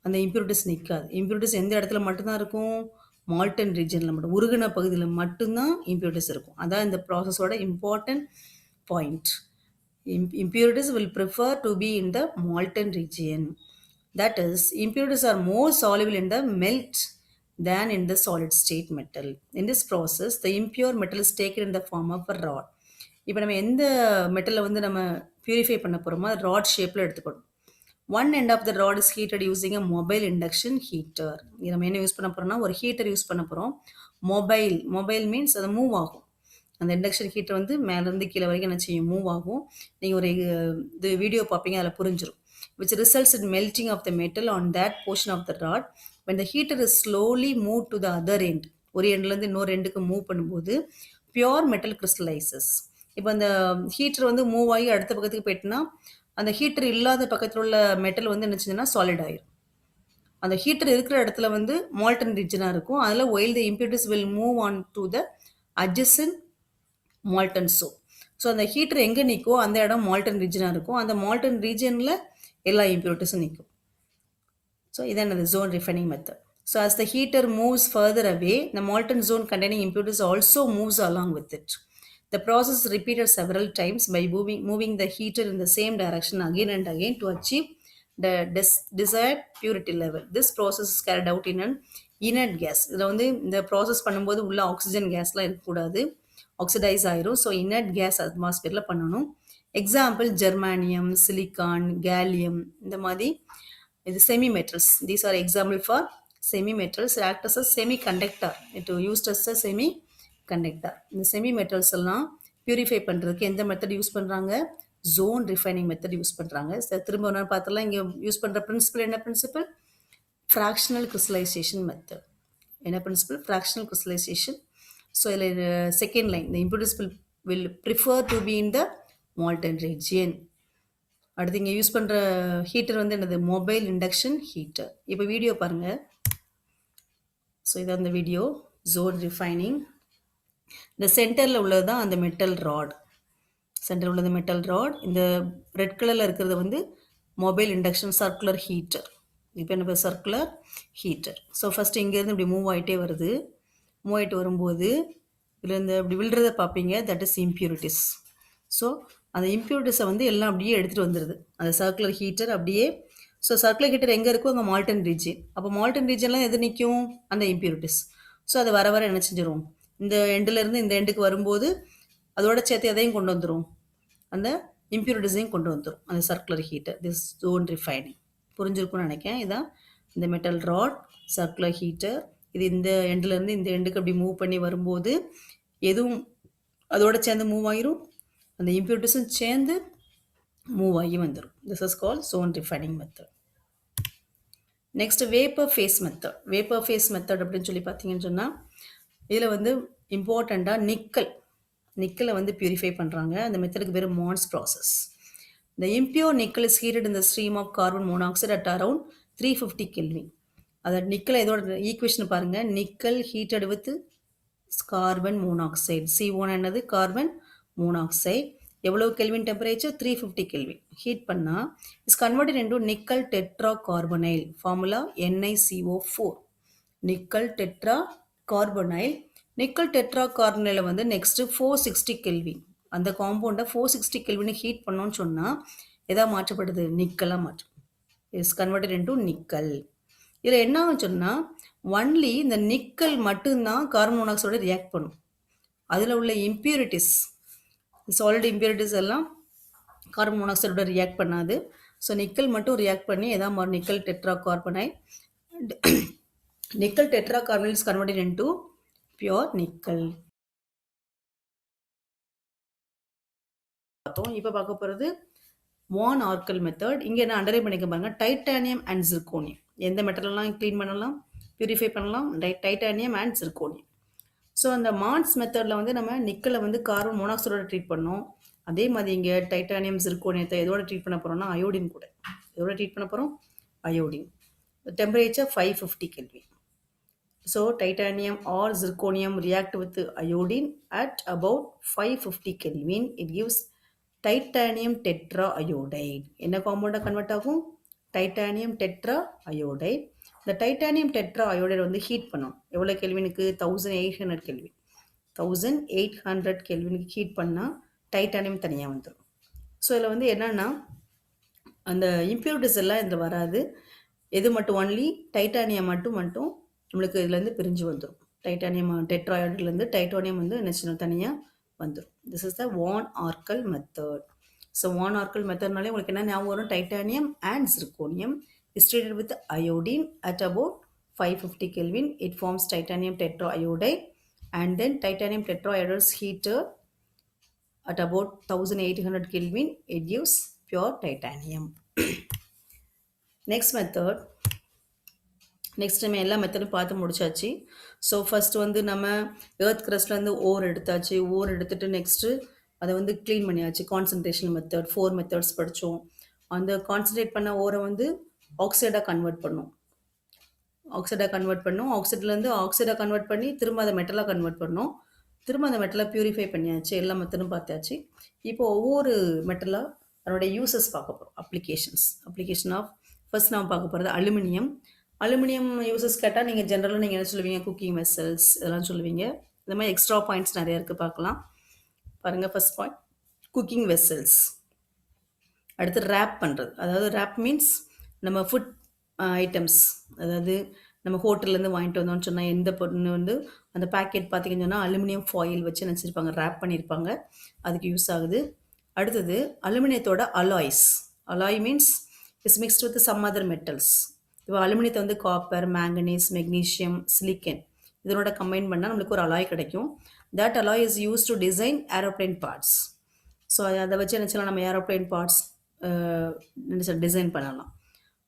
அந்த இம்பியூரிட்டிஸ் நிற்காது. இம்பியூரிட்டிஸ் எந்த இடத்துல மட்டும்தான் இருக்கும், மால்டன் ரீஜனில் மட்டும், உருகுன பகுதியில் மட்டும்தான் இம்பியூரிட்டிஸ் இருக்கும். அதான் இந்த ப்ராசஸோட important point. Impurities will prefer to be in the molten region. That is, impurities are more soluble in the melt than in the solid state metal. In this process, the impure metal is taken in the form of a rod. இப்போ நம்ம எந்த மெட்டலை வந்து நம்ம பியூரிஃபை பண்ண போகிறோமோ அது ராட் ஷேப்பில் எடுத்துக்கணும். One end of the rod is heated using a mobile induction heater. இது நம்ம என்ன யூஸ் பண்ண போகிறோம்னா ஒரு ஹீட்டர் யூஸ் பண்ண போகிறோம். மொபைல் மீன்ஸ் அது மூவ் ஆகும். அந்த இண்டக்ஷன் ஹீட்டர் வந்து மேலேருந்து கீழே வரைக்கும் என்ன செய்யும், மூவ் ஆகும். நீங்கள் ஒரு இது வீடியோ பார்ப்பீங்க, அதில் புரிஞ்சிடும். which results in melting of the metal on that portion of the rod. when the heater is slowly moved to the other end, ஒரு எண்ட்லேருந்து இன்னொரு எண்டுக்கு மூவ் பண்ணும்போது பியோர் மெட்டல் கிறிஸ்டலைசஸ். இப்போ அந்த ஹீட்டர் வந்து மூவ் ஆகி அடுத்த பக்கத்துக்கு போயிட்டுனா அந்த ஹீட்டர் இல்லாத பக்கத்தில் உள்ள மெட்டல் வந்து என்ன செஞ்சுன்னா சாலிட் ஆயிரும். அந்த ஹீட்டர் இருக்கிற இடத்துல வந்து மால்டன் ரீஜனாக இருக்கும். அதில் while the impurities will move on to the adjacent Malton soap. So அந்த ஹீட்டர் எங்கே நிற்கோ அந்த இடம் மால்டன் ரீஜனாக இருக்கும். அந்த மால்டன் ரீஜனில் எல்லா இம்பியூரிட்டிஸும் நிற்கும். ஸோ இதான் அந்த zone refining method. So as the heater moves further away, the molten zone containing impurities also moves along with it. The process is repeated several times by moving the heater in the same direction again and again to achieve the desired purity level. This process is carried out in an inert gas. இதில் வந்து இந்த ப்ராசஸ் பண்ணும்போது உள்ள ஆக்சிஜன் கேஸ்லாம் இருக்கக்கூடாது, ஆக்சிடைஸ் ஆயிரும். ஸோ இன்னட் கேஸ் அட்மாஸ்பியரில் பண்ணணும். எக்ஸாம்பிள் ஜெர்மானியம், சிலிக்கான், கேலியம், இந்த மாதிரி இது semi metals. These are example for semi metals act as a semi conductor. It used as a semi conductor. இந்த செமி மெட்டல்ஸ் எல்லாம் பியூரிஃபை பண்ணுறதுக்கு எந்த மெத்தட் யூஸ் பண்ணுறாங்க, ஜோன் ரிஃபைனிங் மெத்தட் யூஸ் பண்ணுறாங்க. திரும்ப ஒன்று பார்த்தலாம், இங்கே யூஸ் பண்ணுற பிரின்சிபல் என்ன பிரின்சிபல், ஃப்ராக்ஷனல் கிறிஸ்டலைசேஷன் மெத்தட். என்ன பிரின்சிபல், ஃப்ராக்ஷனல் கிறிஸ்டலைசேஷன். ஸோ இதில் second line, the impurities will prefer to be in the molten region. அடுத்து இங்கே யூஸ் பண்ணுற ஹீட்டர் வந்து என்னது, மொபைல் இண்டக்ஷன் ஹீட்டர். இப்போ வீடியோ பாருங்கள். ஸோ இது அந்த வீடியோ, ஜோன் ரிஃபைனிங். இந்த சென்டரில் உள்ளது தான் அந்த மெட்டல் ராட். சென்டரில் உள்ளது மெட்டல் ராட். இந்த ரெட் கலரில் இருக்கிறது வந்து மொபைல் இண்டக்ஷன் சர்க்குலர் ஹீட்டர். இப்போ என்ன சர்க்குலர் ஹீட்டர். ஸோ ஃபஸ்ட்டு இங்கேருந்து இப்படி மூவ் ஆகிட்டே வருது. மூவ் ஆகிட்டு வரும்போது இதில் இந்த இப்படி விழுறதை பார்ப்பீங்க, தட் இஸ் இம்பியூரிட்டிஸ். ஸோ அந்த இம்பியூரிட்டிஸை வந்து எல்லாம் அப்படியே எடுத்துகிட்டு வந்துடுது அந்த சர்க்குலர் ஹீட்டர் அப்படியே. ஸோ சர்க்குலர் ஹீட்டர் எங்கே இருக்கும், அங்கே மால்டன் ரீஜன். அப்போ மால்டன் ரீஜன்லாம் எது நிற்கும், அந்த இம்பியூரிட்டிஸ். ஸோ அதை வர வர என்ன செஞ்சிடும், இந்த எண்டுலேருந்து இந்த எண்டுக்கு வரும்போது அதோட சேர்த்து எதையும் கொண்டு வந்துடும், அந்த இம்பியூரிட்டிஸையும் கொண்டு வந்துடும் அந்த circular heater. This zone refining புரிஞ்சிருக்கும்னு நினைக்கிறேன். இதான் இந்த மெட்டல் ராட், சர்க்குலர் ஹீட்டர். இது இந்த எண்டுலேருந்து இந்த எண்டுக்கு அப்படி மூவ் பண்ணி வரும்போது எதுவும் அதோட சேர்ந்து மூவ் ஆகிரும், அந்த இம்பியூரிட்டிஸும் சேர்ந்து மூவ் ஆகி வந்துடும். This is call zone refining method. Next vapour phase method. Vapour phase method அப்படின்னு சொல்லி பார்த்தீங்கன்னு சொன்னால் இதில் வந்து இம்பார்ட்டண்ட்டாக நிக்கலை வந்து பியூரிஃபை பண்ணுறாங்க. அந்த மெத்தடுக்கு பேர் மான்ஸ் process. The impure nickel is heated in the stream of carbon monoxide at around 350 Kelvin. அது நிக்கல் இதோட ஈக்குவேஷன் பாருங்கள், nickel heated with carbon monoxide. CO என்னது, கார்பன் மோனாக்சைடு. எவ்வளோ கெல்வின் டெம்பரேச்சர், 350 கெல்வின். ஹீட் பண்ணால் is converted into nickel tetra carbonyl. Formula NiCO4. Nickel tetra carbonyl. Nickel tetra கார்பனைல வந்து நெக்ஸ்ட்டு 460 கெல்வின். அந்த காம்பவுண்டை 460 கெல்வின் ஹீட் பண்ணோன்னு சொன்னால் எதாவது மாற்றப்படுது, நிக்கலாக மாற்றம். Is converted into nickel. இதில் என்ன சொன்னால் ஒன்லி இந்த நிக்கல் மட்டும்தான் கார்பன் மோனாக்சைடோட ரியாக்ட் பண்ணும். அதில் உள்ள இம்பியூரிட்டிஸ், சாலிட் இம்பியூரிட்டிஸ் எல்லாம் கார்பன் மோனாக்சைடோட ரியாக்ட் பண்ணாது. ஸோ நிக்கல் மட்டும் ரியாக்ட் பண்ணி எதாவது மாறும், nickel tetra carbonyl. Nickel tetra carbonyl is converted into pure nickel. பார்த்தோம். இப்போ பார்க்க போகிறது வான் ஆர்கல் மெத்தட். இங்கே என்ன அண்டர்லைன் பண்ணிக்க பாருங்க, டைட்டானியம் அண்ட் ஜிர்கோனியம். எந்த மெட்டலெல்லாம் க்ளீன் பண்ணலாம், பியூரிஃபை பண்ணலாம், டைட்டானியம் அண்ட் ஜிர்கோனியம். ஸோ அந்த மான்ஸ் மெத்தடில் வந்து நம்ம நிக்கலை வந்து கார்பன் மோனாக்சைடோட ட்ரீட் பண்ணோம். அதே மாதிரி இங்கே டைட்டானியம் ஜிர்கோனியத்தை எதோட ட்ரீட் பண்ண போகிறோம்னா அயோடின் கூட. எதோட ட்ரீட் பண்ண போகிறோம், iodine. temperature 550 Kelvin. So titanium or zirconium react with iodine at about 550 Kelvin. It gives titanium tetraiodide. என்ன காம்பவுண்டா கன்வெர்ட் ஆகும்? Titanium tetra iodide. இந்த டைட்டானியம் டெட்ரா அயோடைட் வந்து ஹீட் பண்ணும். எவ்வளோ கெல்வினுக்கு? 1800 கெல்வின். 1800 கெல்வினுக்கு ஹீட் பண்ணால் டைட்டானியம் தனியாக வந்துடும். ஸோ இதில் வந்து என்னென்னா அந்த இம்ப்யூரிட்டிஸ் எல்லாம் இதில் வராது. எது மட்டும் ஒன்லி டைட்டானியம் மட்டும் நம்மளுக்கு இதுலேருந்து பிரிஞ்சு வந்துடும். டைட்டானியம் டெட்ராய்டுலேருந்து டைட்டானியம் வந்து என்ன செய்யணும்? தனியாக வந்துடும். This is the van Arkel method. So van Arkel மெத்தட்னாலே உங்களுக்கு என்ன ஞாபகம் வரும்? Titanium and zirconium is treated with iodine at about 550 Kelvin. It forms titanium tetraiodide and then titanium tetraiodide is heated at about 1800 Kelvin. It gives pure titanium. Next method. Next நம்ம எல்லா மெத்தடும் பார்த்து முடிச்சாச்சு. ஸோ ஃபஸ்ட்டு வந்து நம்ம எர்த் க்ரஸ்ட்லேருந்து ஓர் எடுத்தாச்சு. ஓர் எடுத்துகிட்டு நெக்ஸ்ட்டு அதை வந்து க்ளீன் பண்ணியாச்சு. கான்சன்ட்ரேஷன் மெத்தட் 4 மெத்தட்ஸ் படித்தோம். அந்த கான்சன்ட்ரேட் பண்ண ஓரை வந்து ஆக்சைடாக கன்வெர்ட் பண்ணோம். ஆக்சைட்லேருந்து ஆக்சைடாக கன்வெர்ட் பண்ணி திரும்ப அதை மெட்டலாக கன்வெர்ட் பண்ணோம். திரும்ப அந்த மெட்டலாக ப்யூரிஃபை பண்ணியாச்சு. எல்லா மெத்தடும் பார்த்தாச்சு. இப்போ ஒவ்வொரு மெட்டலாக அதனுடைய யூசஸ் பார்க்க போகிறோம். அப்ளிகேஷன் ஆஃப் ஃபர்ஸ்ட் நம்ம பார்க்க போகிறது அலுமினியம் யூசஸ் கேட்டால் நீங்கள் ஜென்ரலாக நீங்கள் என்ன சொல்லுவீங்க? குக்கிங் வெசல்ஸ் இதெல்லாம் சொல்லுவீங்க. இந்த மாதிரி எக்ஸ்ட்ரா பாயிண்ட்ஸ் நிறையா இருக்குது, பார்க்கலாம். பாருங்கள், ஃபர்ஸ்ட் பாயிண்ட் குக்கிங் வெசல்ஸ். அடுத்து ரேப் பண்ணுறது. அதாவது ரேப் மீன்ஸ் நம்ம ஃபுட் ஐட்டம்ஸ், அதாவது நம்ம ஹோட்டல்லேருந்து வாங்கிட்டு வந்தோம்னு சொன்னால் எந்த பொண்ணு வந்து அந்த பேக்கெட் பார்த்திங்கன்னு சொன்னால் அலுமினியம் ஃபாயில் வச்சு நினச்சிருப்பாங்க, ரேப் பண்ணியிருப்பாங்க. அதுக்கு யூஸ் ஆகுது. அடுத்தது அலுமினியத்தோட alloy means is mixed with some other metals. இப்போ அலுமினியத்தை வந்து காப்பர், மேங்கனீஸ், மெக்னீஷியம், சிலிக்கன் இதனோட கம்பைன் பண்ணால் நம்மளுக்கு ஒரு அலாய் கிடைக்கும். That alloy is use to design aeroplane parts. So அதை வச்சு என்ன செய்யலாம்? நம்ம ஏரோப்ளைன் பார்ட்ஸ் டிசைன் பண்ணலாம்.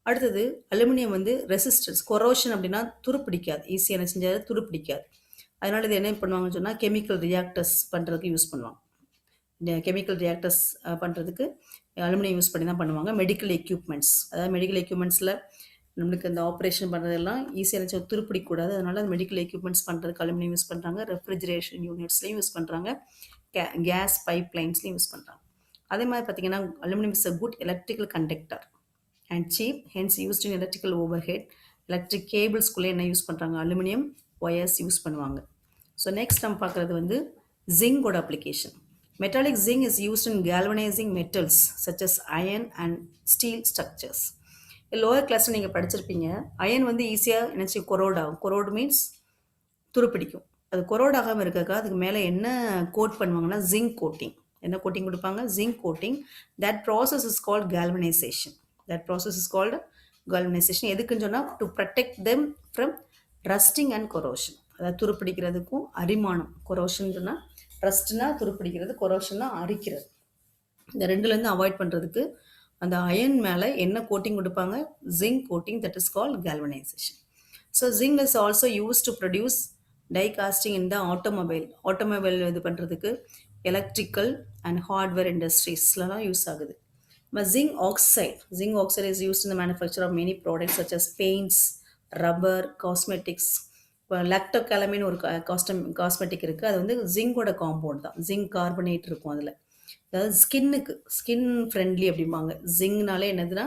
அடுத்தது அலுமினியம் வந்து ரெசிஸ்டன்ஸ், கொரோஷன் அப்படின்னா துருப்பிடிக்காது, ஈஸியாக என்ன செஞ்சால் துருப்பிடிக்காது. அதனால் இது என்ன பண்ணுவாங்கன்னு சொன்னால் கெமிக்கல் ரியாக்டர்ஸ் பண்ணுறதுக்கு யூஸ் பண்ணுவாங்க. கெமிக்கல் ரியாக்டர்ஸ் பண்ணுறதுக்கு அலுமினியம் யூஸ் பண்ணி தான் பண்ணுவாங்க. மெடிக்கல் எக்யூப்மெண்ட்ஸ், அதாவது மெடிக்கல் எக்யூப்மெண்ட்ஸில் நம்மளுக்கு அந்த ஆப்ரேஷன் பண்ணுறதெல்லாம் ஈஸியாக நினச்சா துருப்பிடிக்கூடாது. அதனால் அந்த மெடிக்கல் எக்யூப்மெண்ட்ஸ் பண்ணுறதுக்கு அலுமினியம் யூஸ் பண்ணுறாங்க. ரெஃப்ரிஜரேஷன் யூனிட்ஸ்லையும் யூஸ் பண்ணுறாங்க. கேஸ் பைப் லைன்ஸ்லையும் யூஸ் பண்ணுறாங்க. அதே மாதிரி பார்த்திங்கன்னா aluminium is a good electrical conductor and cheap, hence used in electrical overhead. Electric கேபிள்ஸ்குள்ளே என்ன யூஸ் பண்ணுறாங்க? அலுமினியம் ஒயர்ஸ் யூஸ் பண்ணுவாங்க. ஸோ நெக்ஸ்ட் நம்ம பார்க்குறது வந்து ஜிங்கோட application. Metallic zinc is used in galvanizing metals such as iron and steel structures. Lower கிளாஸில் நீங்கள் படிச்சிருப்பீங்க. அயன் வந்து ஈஸியாக நினச்சி கொரோட் ஆகும். கொரோடு மீன்ஸ் துருப்பிடிக்கும். அது கொரோட் ஆகாமல் இருக்கக்கா அதுக்கு மேலே என்ன கோட் பண்ணுவாங்கன்னா ஜிங்க் கோட்டிங். என்ன கோட்டிங் கொடுப்பாங்க? Zinc coating. That process is called galvanization. எதுக்குன்னு சொன்னால் to protect them from rusting and corrosion. அதாவது துருப்பிடிக்கிறதுக்கும் அரிமானம். கொரோஷன் சொன்னால் ரஸ்ட்னா துருப்பிடிக்கிறது, கொரோஷன்னா அரிக்கிறது. இந்த ரெண்டுலேருந்து அவாய்ட் பண்ணுறதுக்கு அந்த அயன் மேலே என்ன கோட்டிங் கொடுப்பாங்க? Zinc coating. That is called galvanization. So zinc is also use to produce die casting in the automobile இது பண்ணுறதுக்கு எலக்ட்ரிக்கல் அண்ட் ஹார்ட்வேர் இண்டஸ்ட்ரீஸ்லாம் யூஸ் ஆகுது. Zinc oxide is used in the manufacture of many products such as paints, rubber, cosmetics. இப்போ லாக்டோகாலமின் ஒரு காஸ்மெட்டிக் இருக்குது. அது வந்து ஜிங்கோட காம்பவுண்ட் தான். ஜிங்க் கார்பனேட் இருக்கும் அதில். அதாவது ஸ்கின் ஃப்ரெண்ட்லி அப்படிம்பாங்க. ஜிங்க்னாலே என்னதுன்னா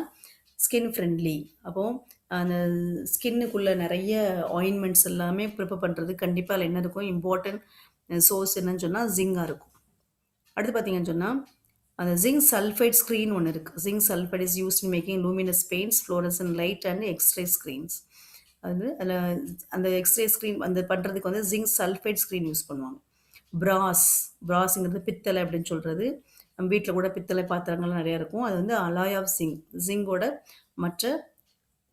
ஸ்கின் ஃப்ரெண்ட்லி. அப்போது அந்த ஸ்கின்னுக்குள்ளே நிறைய ஆயின்மெண்ட்ஸ் எல்லாமே ப்ரிப்பேர் பண்ணுறது கண்டிப்பாக அதில் என்ன இருக்கும்? இம்பார்ட்டன்ட் சோர்ஸ் என்னன்னு சொன்னால் ஜிங்காக இருக்கும். அடுத்து பார்த்தீங்கன்னு சொன்னால் அந்த ஜிங்க் சல்ஃபைட் ஸ்க்ரீன் ஒன்று இருக்குது. Zinc sulphide is used in making luminous paints, fluorescent light and x-ray screens. அதில் அந்த எக்ஸ்ரே ஸ்க்ரீன் அந்த பண்ணுறதுக்கு வந்து ஜிங்க் சல்ஃபைட் ஸ்க்ரீன் யூஸ் பண்ணுவாங்க. பிராஸ்ங்கிறது பித்தளை அப்படின்னு சொல்கிறது. நம்ம வீட்டில் கூட பித்தளை பாத்திரங்கள்லாம் நிறையா இருக்கும். அது வந்து அலாய் ஆஃப் ஜிங்கோட மற்ற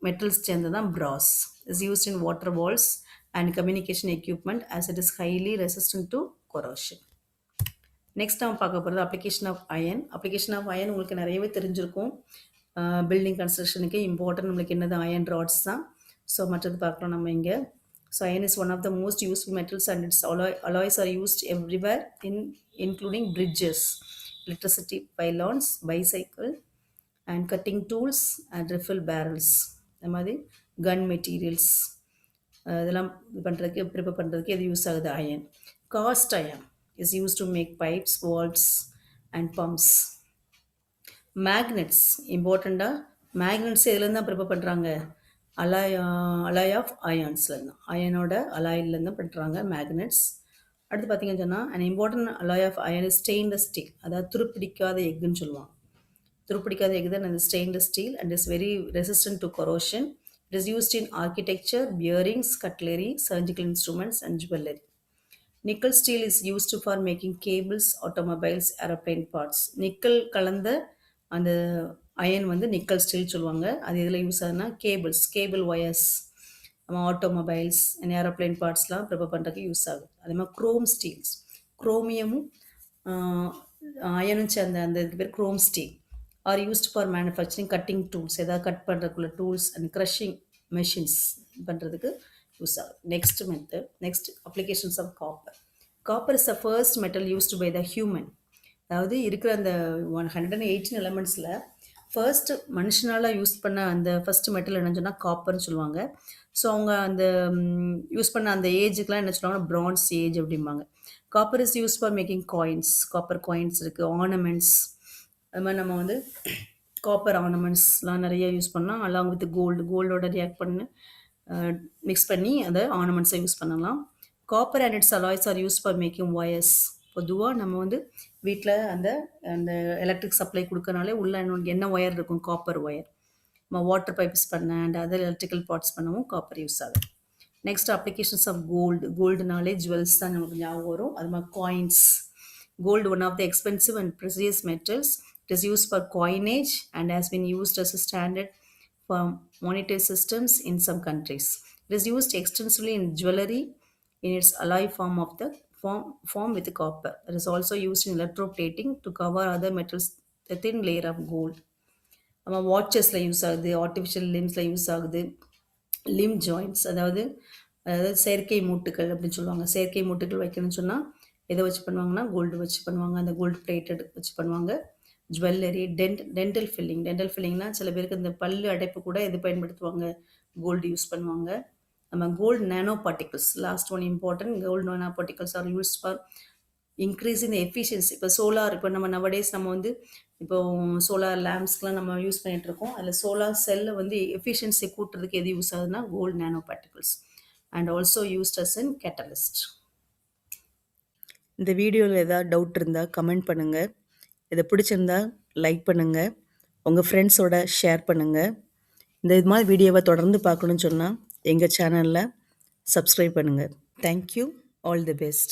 மெட்டல்ஸ் சேர்ந்து தான் brass. Is used in water valves and communication equipment as it is highly resistant to corrosion. Next நம்ம பார்க்க போகிறது அப்ளிகேஷன் ஆஃப் அயன். உங்களுக்கு நிறையவே தெரிஞ்சிருக்கும். பில்டிங் கன்ஸ்ட்ரக்ஷனுக்கு இம்பார்ட்டன்ட் நம்மளுக்கு என்னது? அயன் ராட்ஸ் தான். ஸோ மற்றது பார்க்கலாம் நம்ம இங்கே. So iron is one of the most useful metals and its alloys are used everywhere including bridges, electricity pylons, bicycle and cutting tools and refill barrels. The மாதிரி கன் மெட்டீரியல்ஸ் இதெல்லாம் பண்ணுறதுக்கு ப்ரிப்பேர் பண்ணுறதுக்கு எது யூஸ் ஆகுது? Iron. Cast iron is use to make pipes, valves and pumps. Magnets இம்பார்ட்டண்ட்டாக மேக்னெட்ஸ் எதுலேருந்து தான் ப்ரிப்பேர் பண்ணுறாங்க? அலாய் ஆஃப் அயான்ஸ்லேருந்து தான், அயனோட அலாயிலேருந்து பண்ணுறாங்க மேக்னெட்ஸ். அடுத்து பார்த்தீங்கன்னு சொன்னால் and important alloy of iron is stainless steel, அதாவது துருப்பிடிக்காத எக்குன்னு சொல்லுவாங்க. துருப்பிடிக்காத எக் தான் அந்த stainless steel and is very resistant to corrosion. It is used in architecture, bearings, cutlery, surgical instruments and jewelry. Nickel steel is used for making cables, automobiles, airplane parts. Nickel கலந்த அந்த அயன் வந்து நிக்கல் ஸ்டீல் சொல்லுவாங்க. அது எதில் யூஸ் ஆகுதுன்னா கேபிள்ஸ், கேபிள் ஒயர்ஸ், நம்ம ஆட்டோமொபைல்ஸ் அண்ட் ஏரோப்ளைன் பார்ட்ஸ்லாம் ப்ரிப்பேர் பண்ணுறதுக்கு யூஸ் ஆகுது. அதே மாதிரி குரோம் ஸ்டீல்ஸ், குரோமியமும் அயனும் சேர்ந்த அந்த இதுக்கு பேர் chrome steel are used for manufacturing cutting tools, ஏதாவது கட் பண்ணுறதுக்குள்ள டூல்ஸ் அண்ட் க்ரஷிங் மெஷின்ஸ் பண்ணுறதுக்கு யூஸ் ஆகும். Next applications of copper. Copper is the first metal used by the human. அதாவது இருக்கிற அந்த 118 எலமெண்ட்ஸில் ஃபர்ஸ்ட் மனுஷனால் யூஸ் பண்ண அந்த ஃபர்ஸ்ட் மெட்டல் என்னன்னு சொன்னால் காப்பர்னு சொல்லுவாங்க. ஸோ அவங்க அந்த யூஸ் பண்ண அந்த ஏஜுக்கெலாம் என்ன சொல்லுவாங்கன்னா பிரான்ஸ் ஏஜ் அப்படிம்பாங்க. Copper is use for making coins, copper coins இருக்குது, ஆர்னமெண்ட்ஸ். அது மாதிரி நம்ம வந்து காப்பர் ஆர்னமெண்ட்ஸ்லாம் நிறைய யூஸ் பண்ணலாம். அலாங் வித் கோல்டோட ரியாக்ட் பண்ணி மிக்ஸ் பண்ணி அதை ஆர்னமெண்ட்ஸை யூஸ் பண்ணலாம். Copper and its alloys are use for making wires. பொதுவாக நம்ம வந்து வீட்டில் அந்த அந்த எலக்ட்ரிக் சப்ளை கொடுக்கறனாலே உள்ள என்ன ஒயர் இருக்கும்? Copper wire. நம்ம வாட்டர் பைப்ஸ் பண்ண அண்ட் அதர் எலக்ட்ரிக்கல் பார்ட்ஸ் பண்ணவும் காப்பர் யூஸ் ஆகுது. நெக்ஸ்ட் அப்ளிகேஷன்ஸ் ஆஃப் கோல்டுனாலே ஜுவல்ஸ் தான் நமக்கு ஞாபகம் வரும். அது மாதிரி coins. Gold, one of the expensive and precious metals, it is used for coinage and has been used as a standard for monetary systems in some countries. It is used extensively in jewelry in its alloy form with copper. It is also used in electroplating to cover other metals, a thin layer of gold. நம்ம வாட்சஸில் யூஸ் ஆகுது, ஆர்டிஃபிஷியல் லிம்ஸில் யூஸ் ஆகுது, லிம் ஜாயின்ட்ஸ், அதாவது செயற்கை மூட்டுகள் அப்படின்னு சொல்லுவாங்க. செயற்கை மூட்டுகள் வைக்கணும்னு சொன்னால் எதை வச்சு பண்ணுவாங்கன்னா கோல்டு வச்சு பண்ணுவாங்க. அந்த கோல்டு பிளேட்டட் வச்சு பண்ணுவாங்க. ஜுவல்லரி, டென்டல் ஃபில்லிங்னா சில பேருக்கு இந்த பல்லு அடைப்பு கூட எது பயன்படுத்துவாங்க? கோல்டு யூஸ் பண்ணுவாங்க. நம்ம gold nano particles, last one important, gold nano particles are use for increasing the efficiency. இப்போ சோலார், இப்போ நம்ம நவடேஸ் நம்ம வந்து இப்போ சோலார் லேம்ப்ஸ்க்கெலாம் நம்ம யூஸ் பண்ணிகிட்டு இருக்கோம். அதில் சோலார் செல்லை வந்து எஃபிஷியன்சி கூட்டுறதுக்கு எது யூஸ் ஆகுதுன்னா gold nano particles and also used as in catalyst. இந்த வீடியோவில் ஏதாவது டவுட் இருந்தால் கமெண்ட் பண்ணுங்கள். இதை பிடிச்சிருந்தா லைக் பண்ணுங்கள், உங்கள் ஃப்ரெண்ட்ஸோட ஷேர் பண்ணுங்கள். இது மாதிரி வீடியோவை தொடர்ந்து பார்க்கணுன்னு சொன்னால் எங்கள் சேனலில் சப்ஸ்கிரைப் பண்ணுங்கள். தேங்க்யூ. All the best.